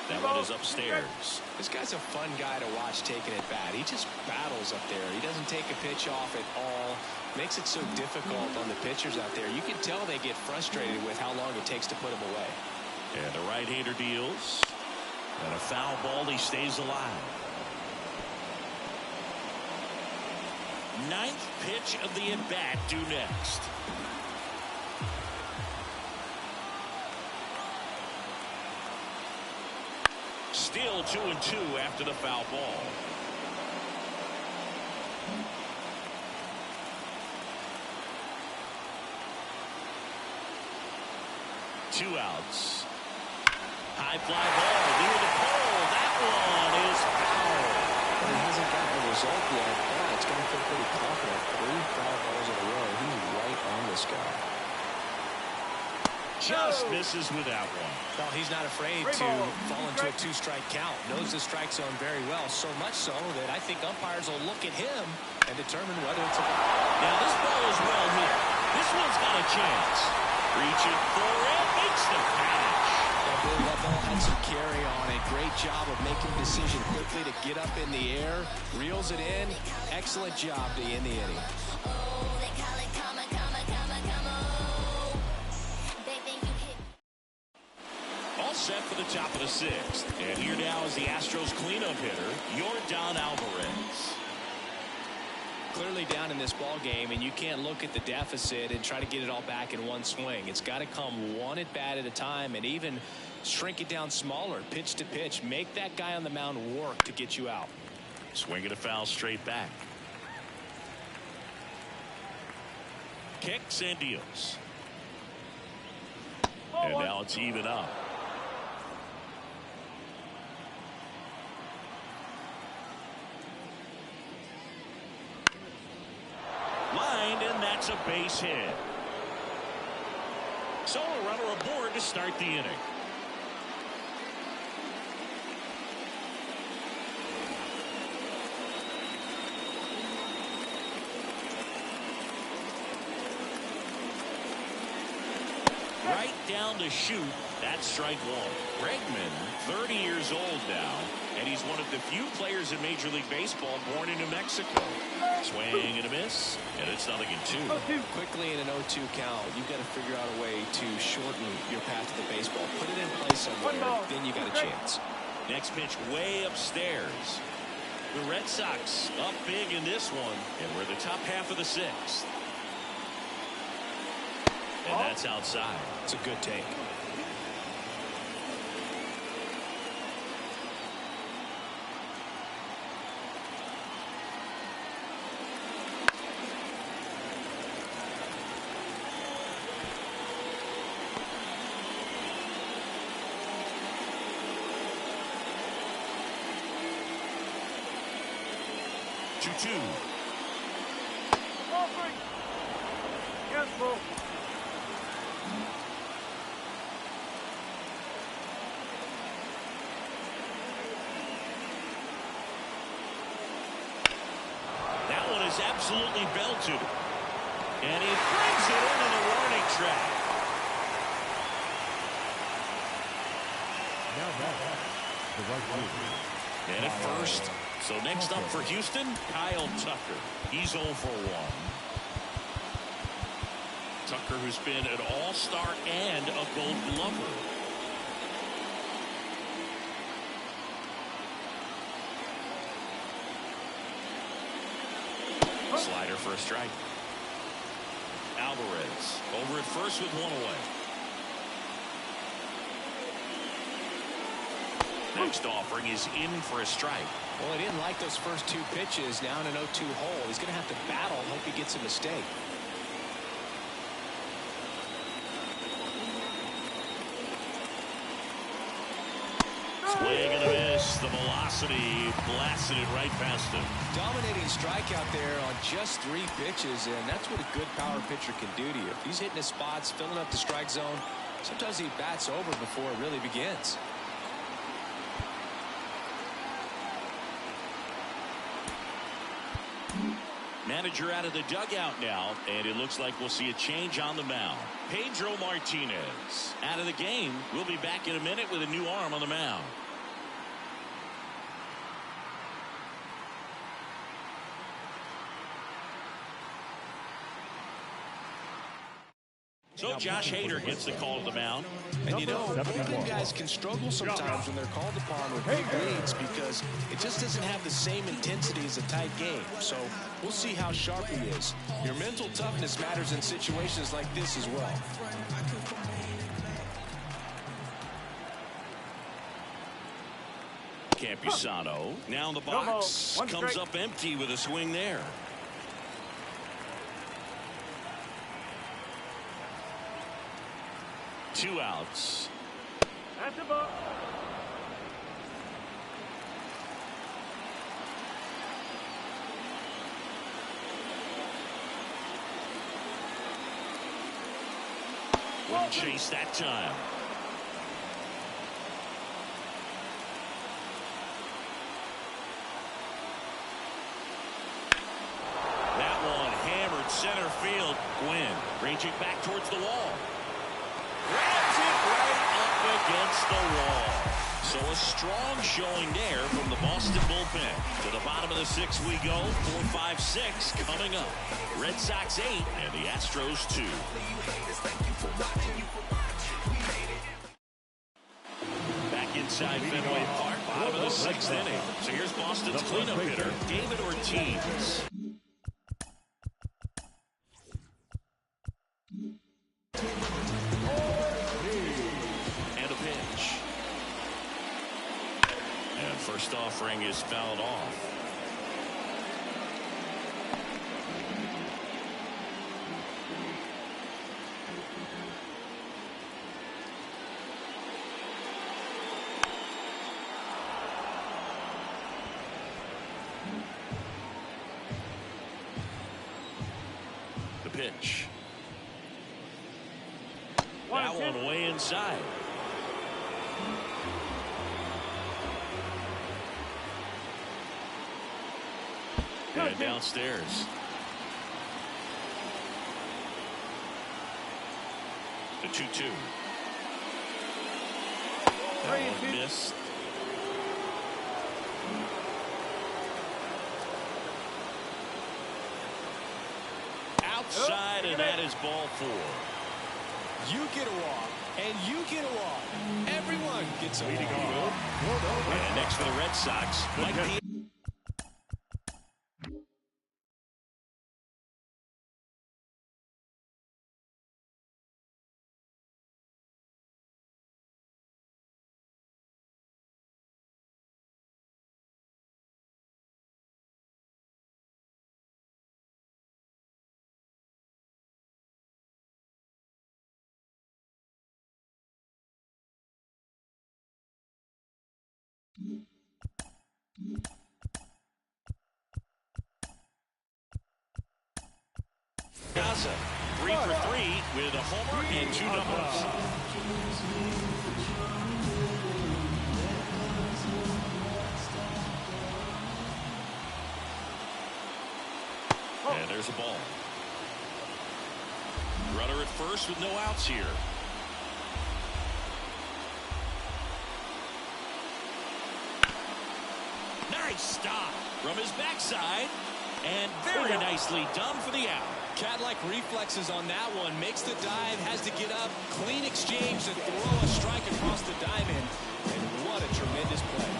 That one is upstairs. This guy's a fun guy to watch taking at bat. He just battles up there. He doesn't take a pitch off at all. Makes it so difficult on the pitchers out there. You can tell they get frustrated with how long it takes to put him away. And the right-hander deals. And a foul ball, he stays alive. 9th pitch of the at-bat due next. Still 2-2 after the foul ball. Two outs. High fly ball near the pole. That one is foul. He hasn't gotten a result yet, but it's going to feel pretty confident. 3 foul balls in a row. He's right on this guy. Just misses with that one. Well, he's not afraid to fall into a 2-strike count. Knows the strike zone very well. So much so that I think umpires will look at him and determine whether it's a ball. Now this ball is well hit. This one's got a chance. Reaching for it. Makes the catch. That ball had some carry on it. Great job of making a decision quickly to get up in the air. Reels it in. Excellent job to end the inning. All set for the top of the 6th. And here now is the Astros cleanup hitter, Yordan Alvarez. Clearly down in this ball game, and you can't look at the deficit and try to get it all back in one swing. It's got to come one at bat at a time, and even shrink it down smaller, pitch to pitch. Make that guy on the mound work to get you out. Swinging a foul straight back. Kicks and deals. And now it's even up. Lined, and that's a base hit. So a runner aboard to start the inning. right down to shoot. That's strike one. Bregman, 30 years old now, and he's one of the few players in Major League Baseball born in New Mexico. Swing and a miss, and it's 0-2. Quickly in an 0-2 count, you've got to figure out a way to shorten your path to the baseball. Put it in play somewhere, then you got a chance. Next pitch way upstairs. The Red Sox up big in this one, and we're the top half of the sixth. And that's outside. It's a good take. Ball three. Yes, ball. That one is absolutely belted. And he brings it into the warning track. Now back the right field. And at first. So next up for Houston, Kyle Tucker. He's 0 for 1. Tucker, who's been an all-star and a Gold Glover. Slider for a strike. Alvarez over at first with one away. Next offering is in for a strike. Well, he didn't like those first two pitches. Now in an 0-2 hole, he's going to have to battle and hope he gets a mistake. Swing and a miss. The velocity blasted it right past him. Dominating strikeout there on just 3 pitches, and that's what a good power pitcher can do to you. If he's hitting his spots, filling up the strike zone, sometimes he bats over before it really begins. Manager out of the dugout now, and it looks like we'll see a change on the mound. Pedro Martinez out of the game. We'll be back in a minute with a new arm on the mound. So Josh Hader gets the call to the mound. And you know, bullpen guys can struggle sometimes when they're called upon with big leads because it just doesn't have the same intensity as a tight game. So we'll see how sharp he is. Your mental toughness matters in situations like this as well. Campusano now in the box. Comes up empty with a swing there. Two outs. That's a ball. Wouldn't chase that time. That one hammered center field. Gwynn ranging back towards the wall. Grabs it right up against the wall. So a strong showing there from the Boston bullpen. To the bottom of the sixth we go. 4-5-6 coming up. Red Sox 8 and the Astros 2. Back inside Fenway Park. Bottom of the sixth inning. So here's Boston's cleanup hitter, David Ortiz. First offering is fouled off. The pitch. That one way inside. And downstairs. The 2-2. That one missed. Outside, and that is ball 4. You get a walk, and you get a walk. Everyone gets a walk. And next for the Red Sox, Mike Diaz. Gaza, 3 for 3 with a homer and 2 doubles. And there's a ball. Runner at first with no outs here. Nice stop from his backside, and very nicely done for the out. Cat-like reflexes on that one. Makes the dive, has to get up. Clean exchange to throw a strike across the diamond. And what a tremendous play.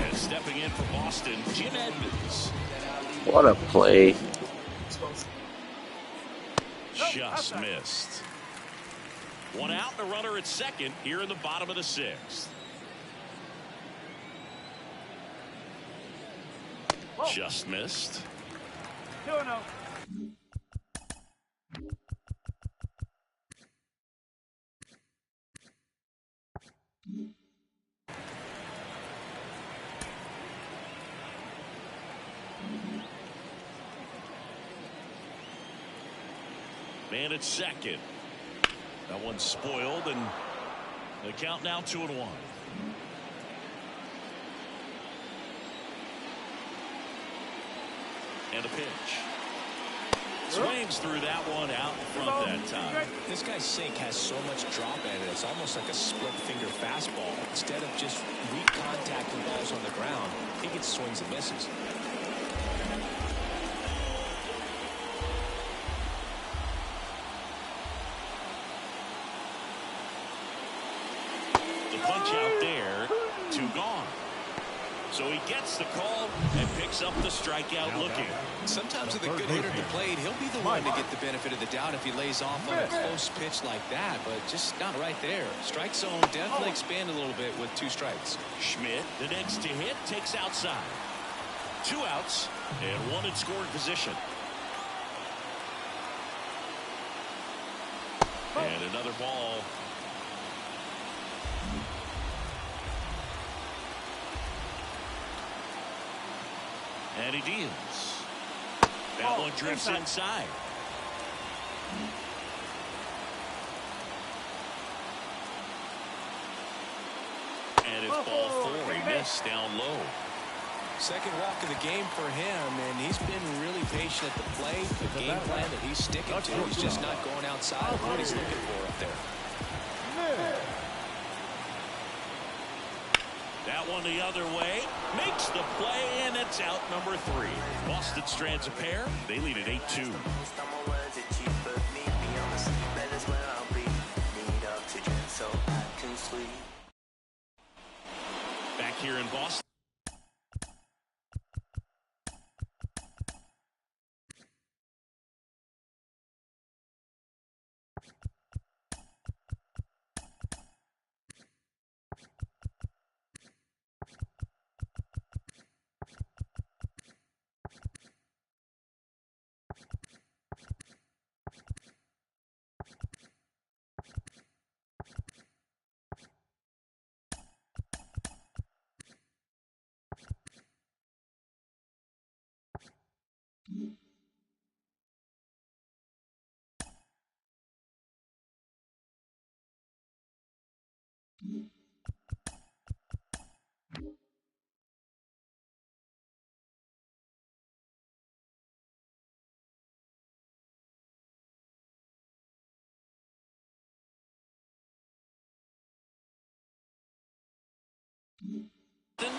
And stepping in for Boston, Jim Edmonds. What a play. Just missed. One out, and a runner at second here in the bottom of the 6th. Just missed. 2-0. Man at second. That one's spoiled, and the count now 2-1. And a pitch. Swings through that one out in front that time. This guy's sink has so much drop in it. It's almost like a split finger fastball. Instead of just recontacting balls on the ground, he gets swings and misses. The punch out there, 2 gone. So he gets the call and picks up the strikeout looking. Sometimes with a good hitter at the plate, he'll be the one to get the benefit of the doubt if he lays off on a close pitch like that, but just not right there. Strike zone definitely expand a little bit with 2 strikes. Schmidt, the next to hit, takes outside. 2 outs and 1 in scoring position. And another ball. And he deals. That one drifts inside. And it's ball 4. He missed down low. Second walk of the game for him, and he's been really patient at the plate. The game plan that he's sticking to. He's just not going outside of what he's looking for up there. That one the other way. Makes the play, and it's out number 3. Boston strands a pair. They lead at 8-2. Back here in Boston.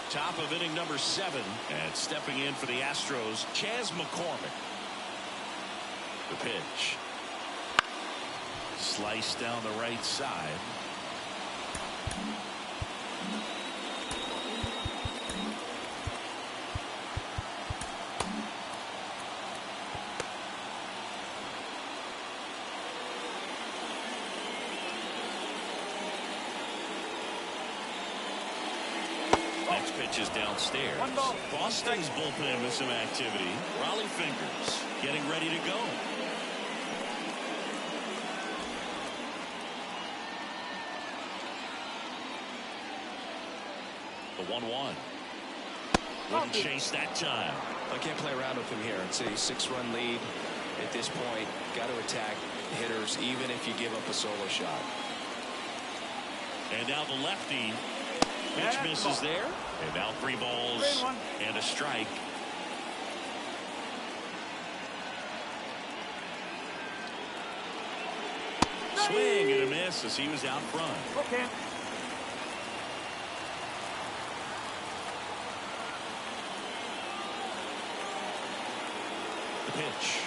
Top of inning number 7. And stepping in for the Astros, Chas McCormick. The pitch. Sliced down the right side. Next pitch is downstairs. Boston's bullpen with some activity. Raleigh Fingers getting ready to go. The 1-1. Wouldn't chase that time. I can't play around with him here. It's a 6-run lead at this point. Got to attack hitters even if you give up a solo shot. And now the lefty. Pitch misses there. And now 3 balls and a strike. Swing and a miss as he was out front. Okay. The pitch.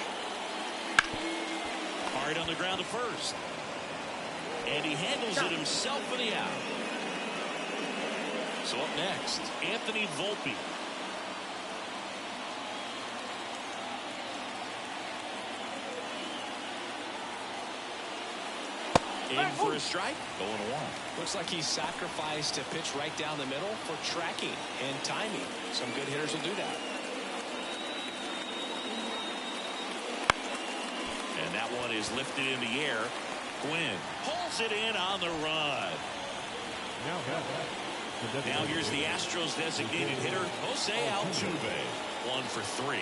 Hard on the ground to first. And he handles it himself for the out. So up next, Anthony Volpe. In for a strike, 0-1. Looks like he sacrificed a pitch right down the middle for tracking and timing. Some good hitters will do that. And that one is lifted in the air. Gwynn pulls it in on the run. Now here's the Astros designated hitter, Jose Altuve. 1 for 3.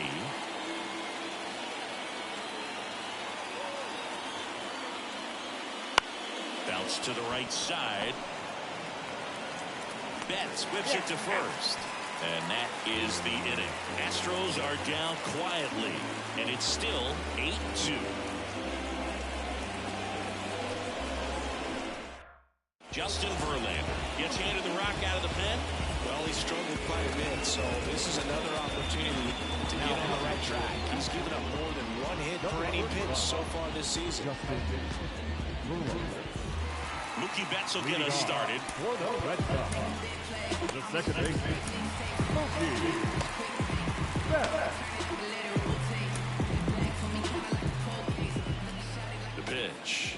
Bounce to the right side. Betts whips it to first. And that is the inning. Astros are down quietly, and it's still 8-2. Justin Verlander gets handed the rock out of the pen. Well, he struggled quite a bit, so this is another opportunity to get on the right track. He's given up more than 1 hit per any pitch so far this season. Mookie Betts will get us started. For the Red Sox, the second baseman, Mookie Betts. The pitch.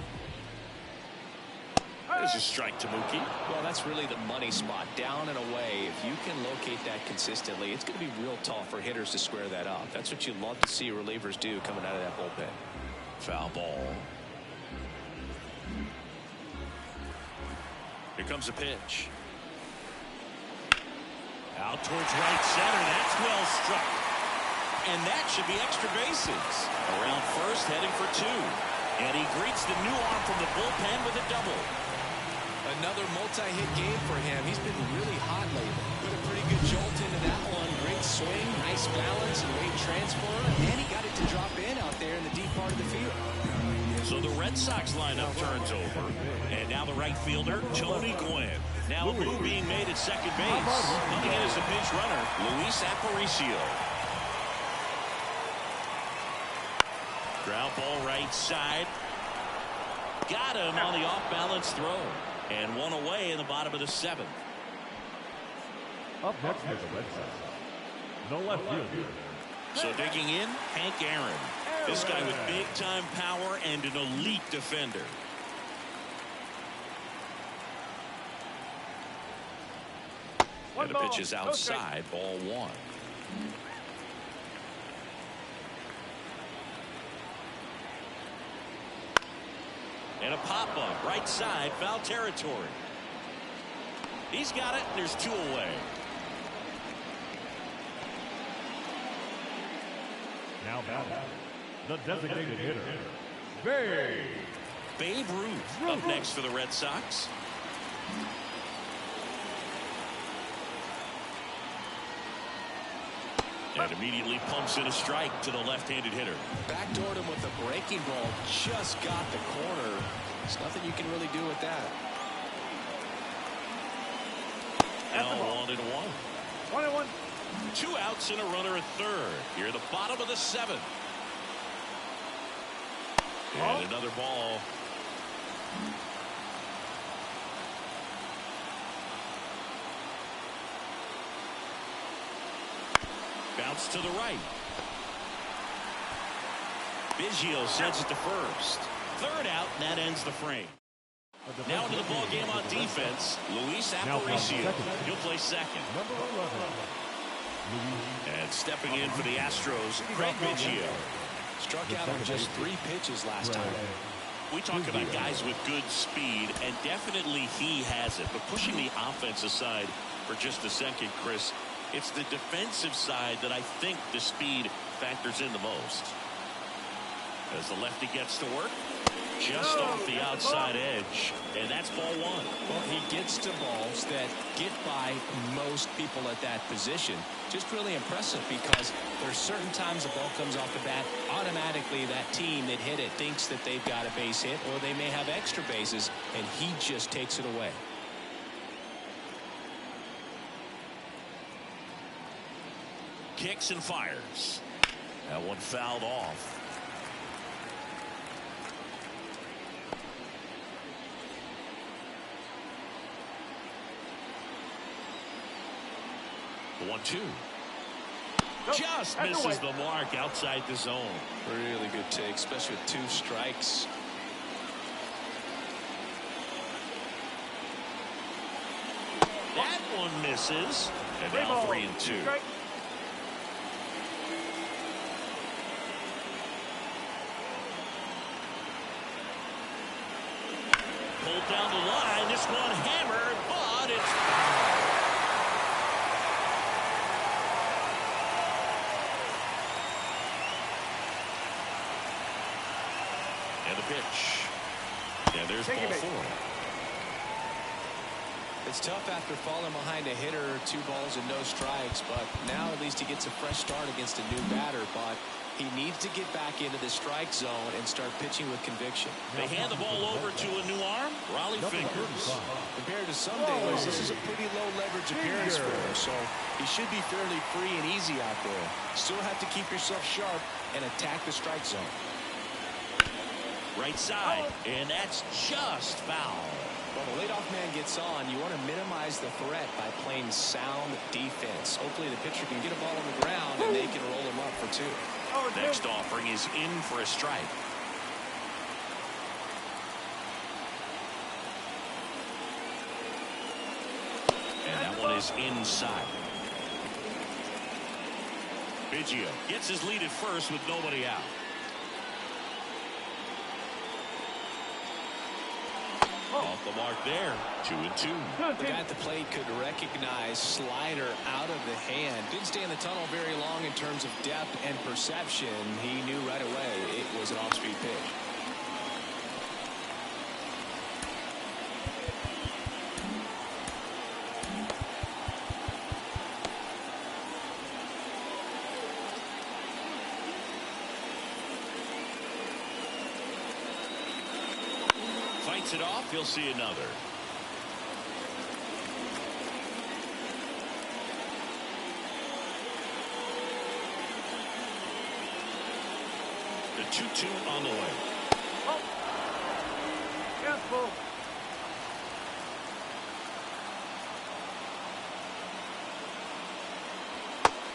There's a strike to Mookie. Well, that's really the money spot. Down and away. If you can locate that consistently, it's going to be real tough for hitters to square that up. That's what you love to see relievers do coming out of that bullpen. Foul ball. Here comes a pitch. Out towards right center. That's well struck. And that should be extra bases. Around first, heading for 2. And he greets the new arm from the bullpen with a double. Another multi-hit game for him. He's been really hot lately. Put a pretty good jolt into that one. Great swing, nice balance, and great transfer. And he got it to drop in out there in the deep part of the field. So the Red Sox lineup turns over. And now the right fielder, Tony Gwynn. Now a move being made at second base. Coming in as a pinch runner, Luis Aparicio. Ground ball right side. Got him on the off-balance throw. And 1 away in the bottom of the 7th. Up next is the Red Sox, the left fielder. So digging in, Hank Aaron. This guy with big-time power and an elite defender. And the pitch is outside, ball 1. And a pop-up, right side, foul territory. He's got it, and there's 2 away. Now batting, the designated hitter, Babe Ruth up next for the Red Sox. And immediately pumps in a strike to the left-handed hitter. Backdoored him with a breaking ball. Just got the corner. There's nothing you can really do with that. Now and 1. 21. 2 outs and a runner at third. Here, the bottom of the 7th. And another ball. Bounce to the right. Biggio sends it to first. 3rd out, and that ends the frame. Now into the ball game on defense, Luis Aparicio. He'll play second. Number 11. And stepping in for the Astros, Craig Biggio. Struck out on just 3 pitches last time. We talk about guys with good speed, and definitely he has it. But pushing the offense aside for just a second, Chris, it's the defensive side that I think the speed factors in the most. As the lefty gets to work, just off the outside edge, and that's ball 1. Well, he gets to balls that get by most people at that position. Just really impressive because there's certain times the ball comes off the bat, automatically that team that hit it thinks that they've got a base hit, or they may have extra bases, and he just takes it away. Kicks and fires. That one fouled off. The 1-2. Just misses the mark outside the zone. Really good take, especially with 2 strikes. That one misses. And now 3-2. Pulled down the line. This one hammered, but it's foul. And the pitch. And there's ball 4. It's tough after falling behind a hitter, 2 balls and no strikes, but now at least he gets a fresh start against a new batter. But he needs to get back into the strike zone and start pitching with conviction. They hand the ball over to a new arm, Raleigh Fingers. Compared to some days, this is a pretty low leverage appearance for him, so he should be fairly free and easy out there. Still have to keep yourself sharp and attack the strike zone. Right side, and that's just foul. When the leadoff man gets on, you want to minimize the threat by playing sound defense. Hopefully the pitcher can get a ball on the ground and they can roll him up for 2. Next offering is in for a strike. And that one is inside. Biggio gets his lead at first with nobody out. Off the mark there. 2-2. The guy at the plate could recognize slider out of the hand. Didn't stay in the tunnel very long in terms of depth and perception. He knew right away it was an off-speed pitch. Fights it off. He'll see another. The 2-2 on the way. Careful.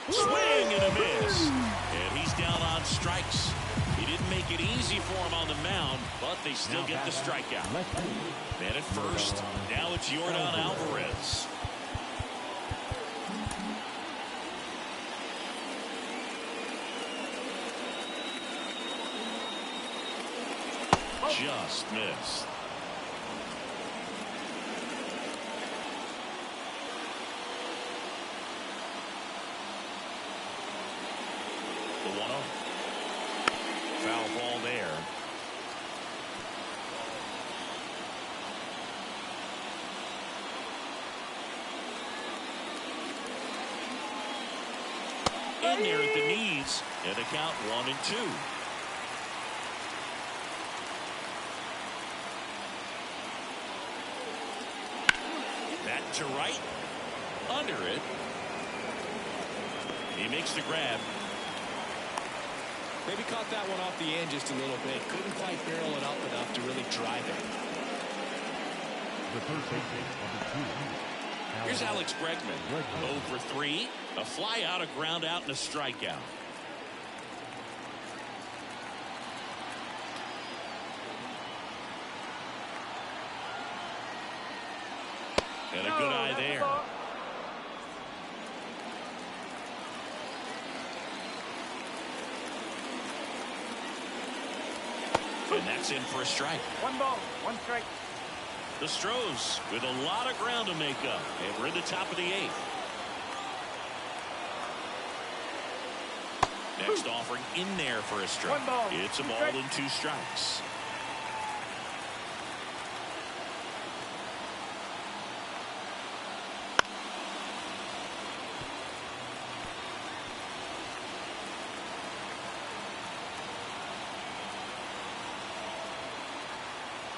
Swing and a miss. And he's down on strikes. He didn't make it easy for him on the mound, but they still get the strikeout. Man at first. Now it's Jordan Alvarez. Just missed. The 1-0. Foul ball there. In there at the knees, and the count 1-2. That to right. Under it. He makes the grab. Maybe caught that one off the end just a little bit. Couldn't quite barrel it up enough to really drive it. The first baseman, number 2. Here's Alex Bregman. 0 for 3. A fly out, a ground out, and a strikeout. And a good eye there. And that's in for a strike. 1 ball, 1 strike. The Stros with a lot of ground to make up. And we're in the top of the 8th. Next offering in there for a strike. 1 ball. It's a ball and 2 strikes.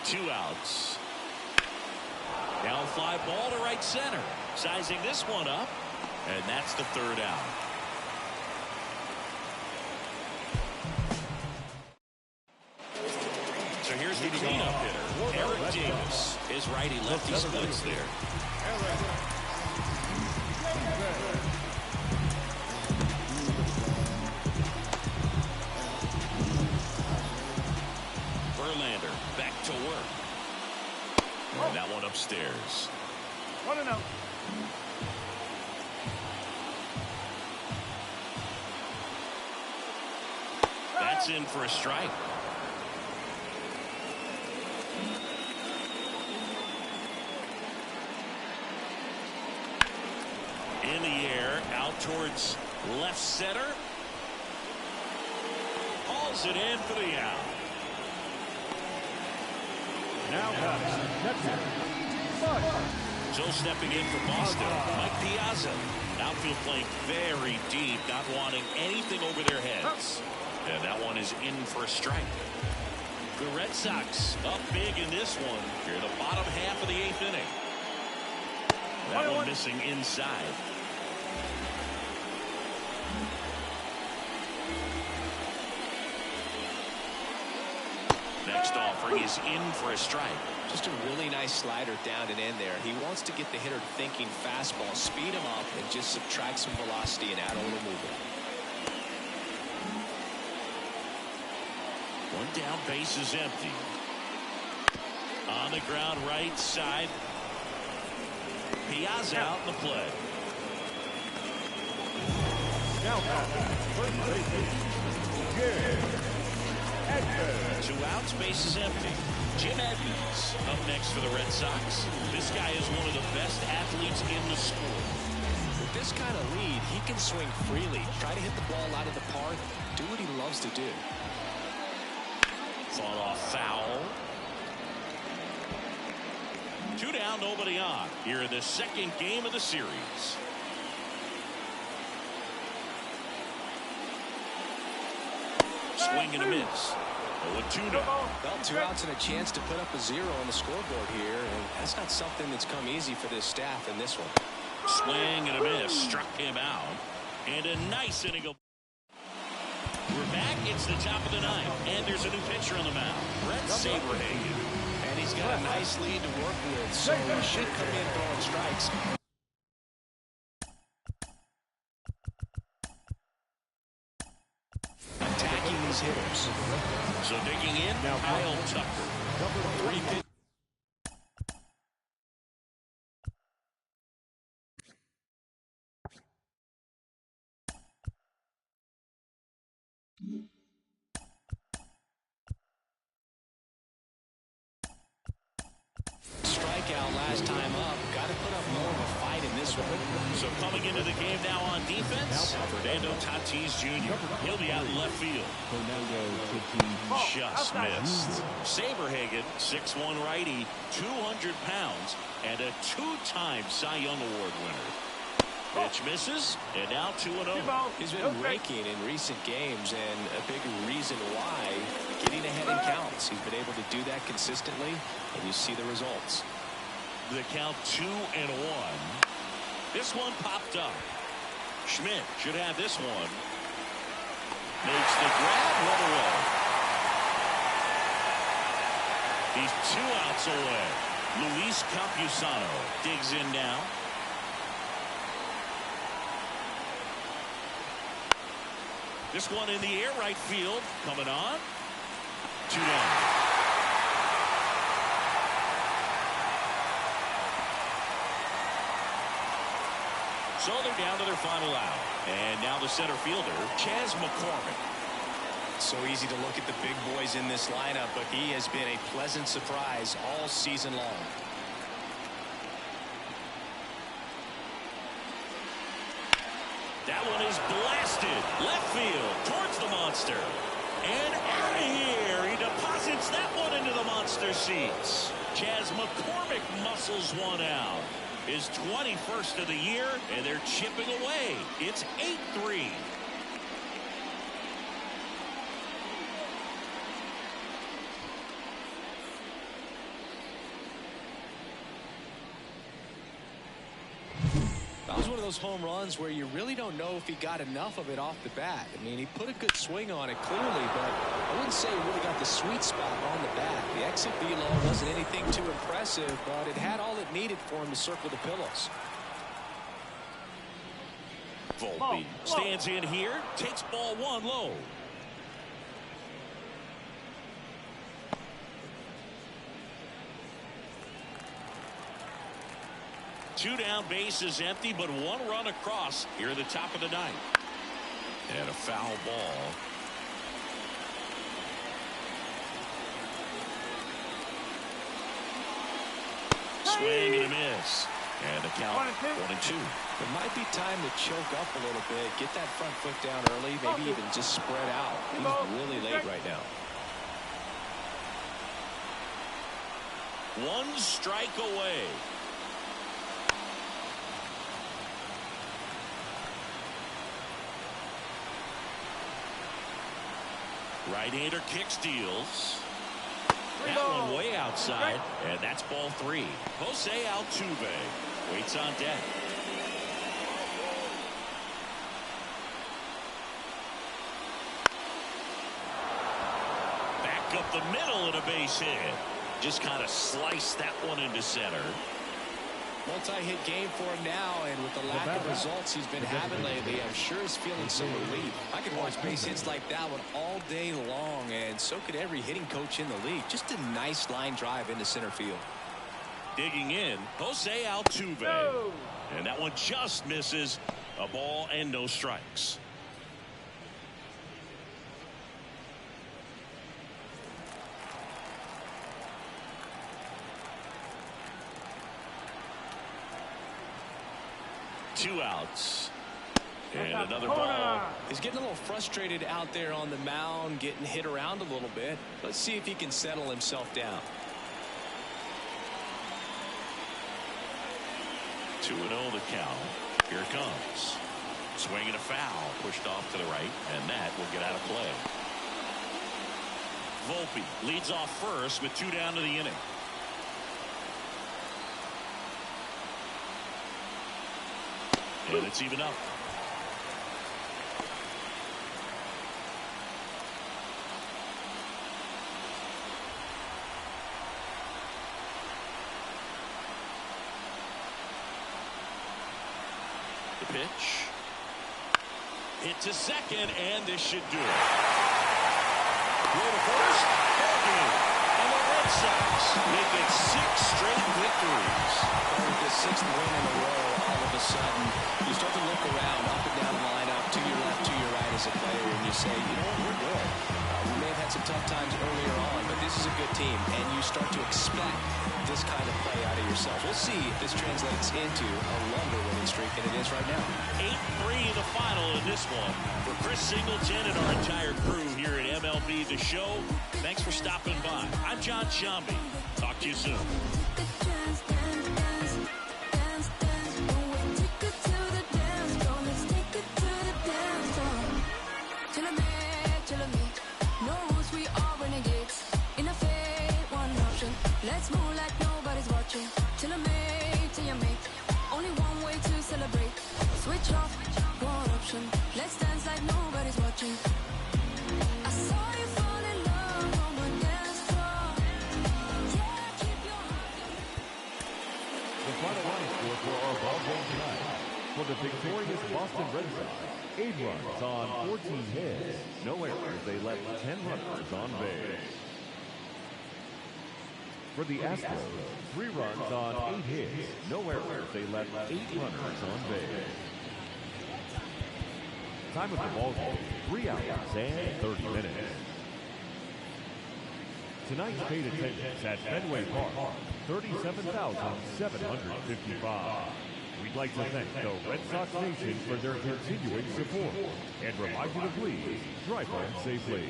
Two outs. Now fly ball to right center. Sizing this one up. And that's the 3rd out. So here's the cleanup hitter. Eric Davis. His righty-lefty splits there. Verlander back to work. And that one upstairs. 1-0. That's in for a strike. In the air, out towards left center. Hauls it in for the out. Now batting, So stepping in for Boston, Mike Piazza. Outfield playing very deep, not wanting anything over their heads. And that one is in for a strike. The Red Sox up big in this one. Here in the bottom half of the 8th inning. That one missing inside. Next offering is in for a strike. Just a really nice slider down and in there. He wants to get the hitter thinking fastball, speed him up, and just subtract some velocity and add a little movement. One down, base is empty. On the ground, right side. Piazza out in the play. now batting, first baseman, Edmonds. 2 outs, base is empty. Jim Edmonds up next for the Red Sox. This guy is one of the best athletes in the sport. With this kind of lead, he can swing freely, try to hit the ball out of the park, do what he loves to do. Fought off foul. 2 down, nobody on here in the second game of the series. Swing and a miss. 0-2 now. Well, 2 outs and a chance to put up a 0 on the scoreboard here, and that's not something that's come easy for this staff in this one. Swing and a miss. Struck him out. And a nice inning of... We're back. It's the top of the 9th. And there's a new pitcher on the mound. Brett Saberhagen. And he's got a nice lead to work with, so he should come in throwing strikes. Attacking these hitters. So digging in, Now Kyle Tucker. Number 3 pitch. Strikeout last time up. Got to put up more of a fight in this one. So coming into the game now on defense, Fernando Tatis Jr. He'll be out in left field. Just missed. Saberhagen, 6'1" righty, 200 pounds, and a 2-time Cy Young Award winner. Pitch misses, and now 2-0. He's been raking in recent games, and a big reason why, getting ahead in counts. He's been able to do that consistently, and you see the results. The count 2-1. This one popped up. Schmidt should have this one. Makes the grab, one away. He's 2 outs away. Luis Campusano digs in now. This one in the air, right field, coming on. 2 down. So they're down to their final out. And now the center fielder, Chas McCormick. So easy to look at the big boys in this lineup, but he has been a pleasant surprise all season long. That one is blasted. Left field towards the monster. And out of here. He deposits that one into the monster seats. Chas McCormick muscles one out. His 21st of the year, and they're chipping away. It's 8-3. That was one of those home runs where you really don't know if he got enough of it off the bat. I mean, he put a good swing on it clearly, but I wouldn't say he really got the sweet spot on the bat. The exit velo wasn't anything too impressive, but it had all it needed for him to circle the pillows. Volpe stands in here, takes ball 1 low. Two down, bases empty, but 1 run across here at the top of the 9th. And a foul ball. Swing and a miss. And the count 1-2. It might be time to choke up a little bit, get that front foot down early, maybe even just spread out. He's really late right now. 1 strike away. Right-hander kick steals. That one way outside, and that's ball 3. Jose Altuve waits on deck. Back up the middle and a base hit. Just kind of sliced that one into center. Multi-hit game for him now, and with the lack of results he's been having lately, I'm sure he's feeling some relief. I could watch base hits like that one all day long, and so could every hitting coach in the league. Just a nice line drive into center field. Digging in, Jose Altuve. No. And that one just misses. A ball and no strikes. Two outs. And another ball. He's getting a little frustrated out there on the mound, getting hit around a little bit. Let's see if he can settle himself down. 2-0 the count. Here it comes. Swing and a foul. Pushed off to the right, and that will get out of play. Volpe leads off first with 2 down to the inning. And it's even up. The pitch. Hit to second, and this should do it. Throw to first. And the Red Sox make it 6 straight victories. With the 6th win in a row, all of a sudden, you start to look around, up and down the lineup, to your left, to your right as a player, and you say, you know what, we're good. We may have had some tough times earlier on, but this is a good team, and you start to expect this kind of play out of yourself. We'll see if this translates into a longer winning streak than it is right now. 8-3 the final in this one. For Chris Singleton and our entire crew here at MLB The Show, thanks for stopping by. I'm John Shambi. Talk to you soon. Let's move like nobody's watching. Till I make, till you make. Only one way to celebrate. For the victorious Boston Red Sox, 8 runs on 14 hits. No errors. They left 10 runners on base. For the Astros, 3 runs on 8 hits. No errors. They left 8 runners on base. Time of the ball game, 3 hours and 30 minutes. Tonight's paid attendance at Fenway Park, 37,755. We'd like to thank the Red Sox Nation for their continuing support and remind you to please drive home safely.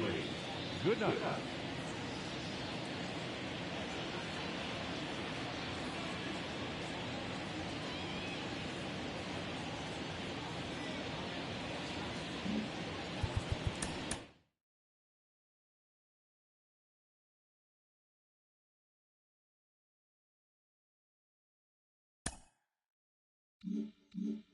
Good night. Mm-hmm.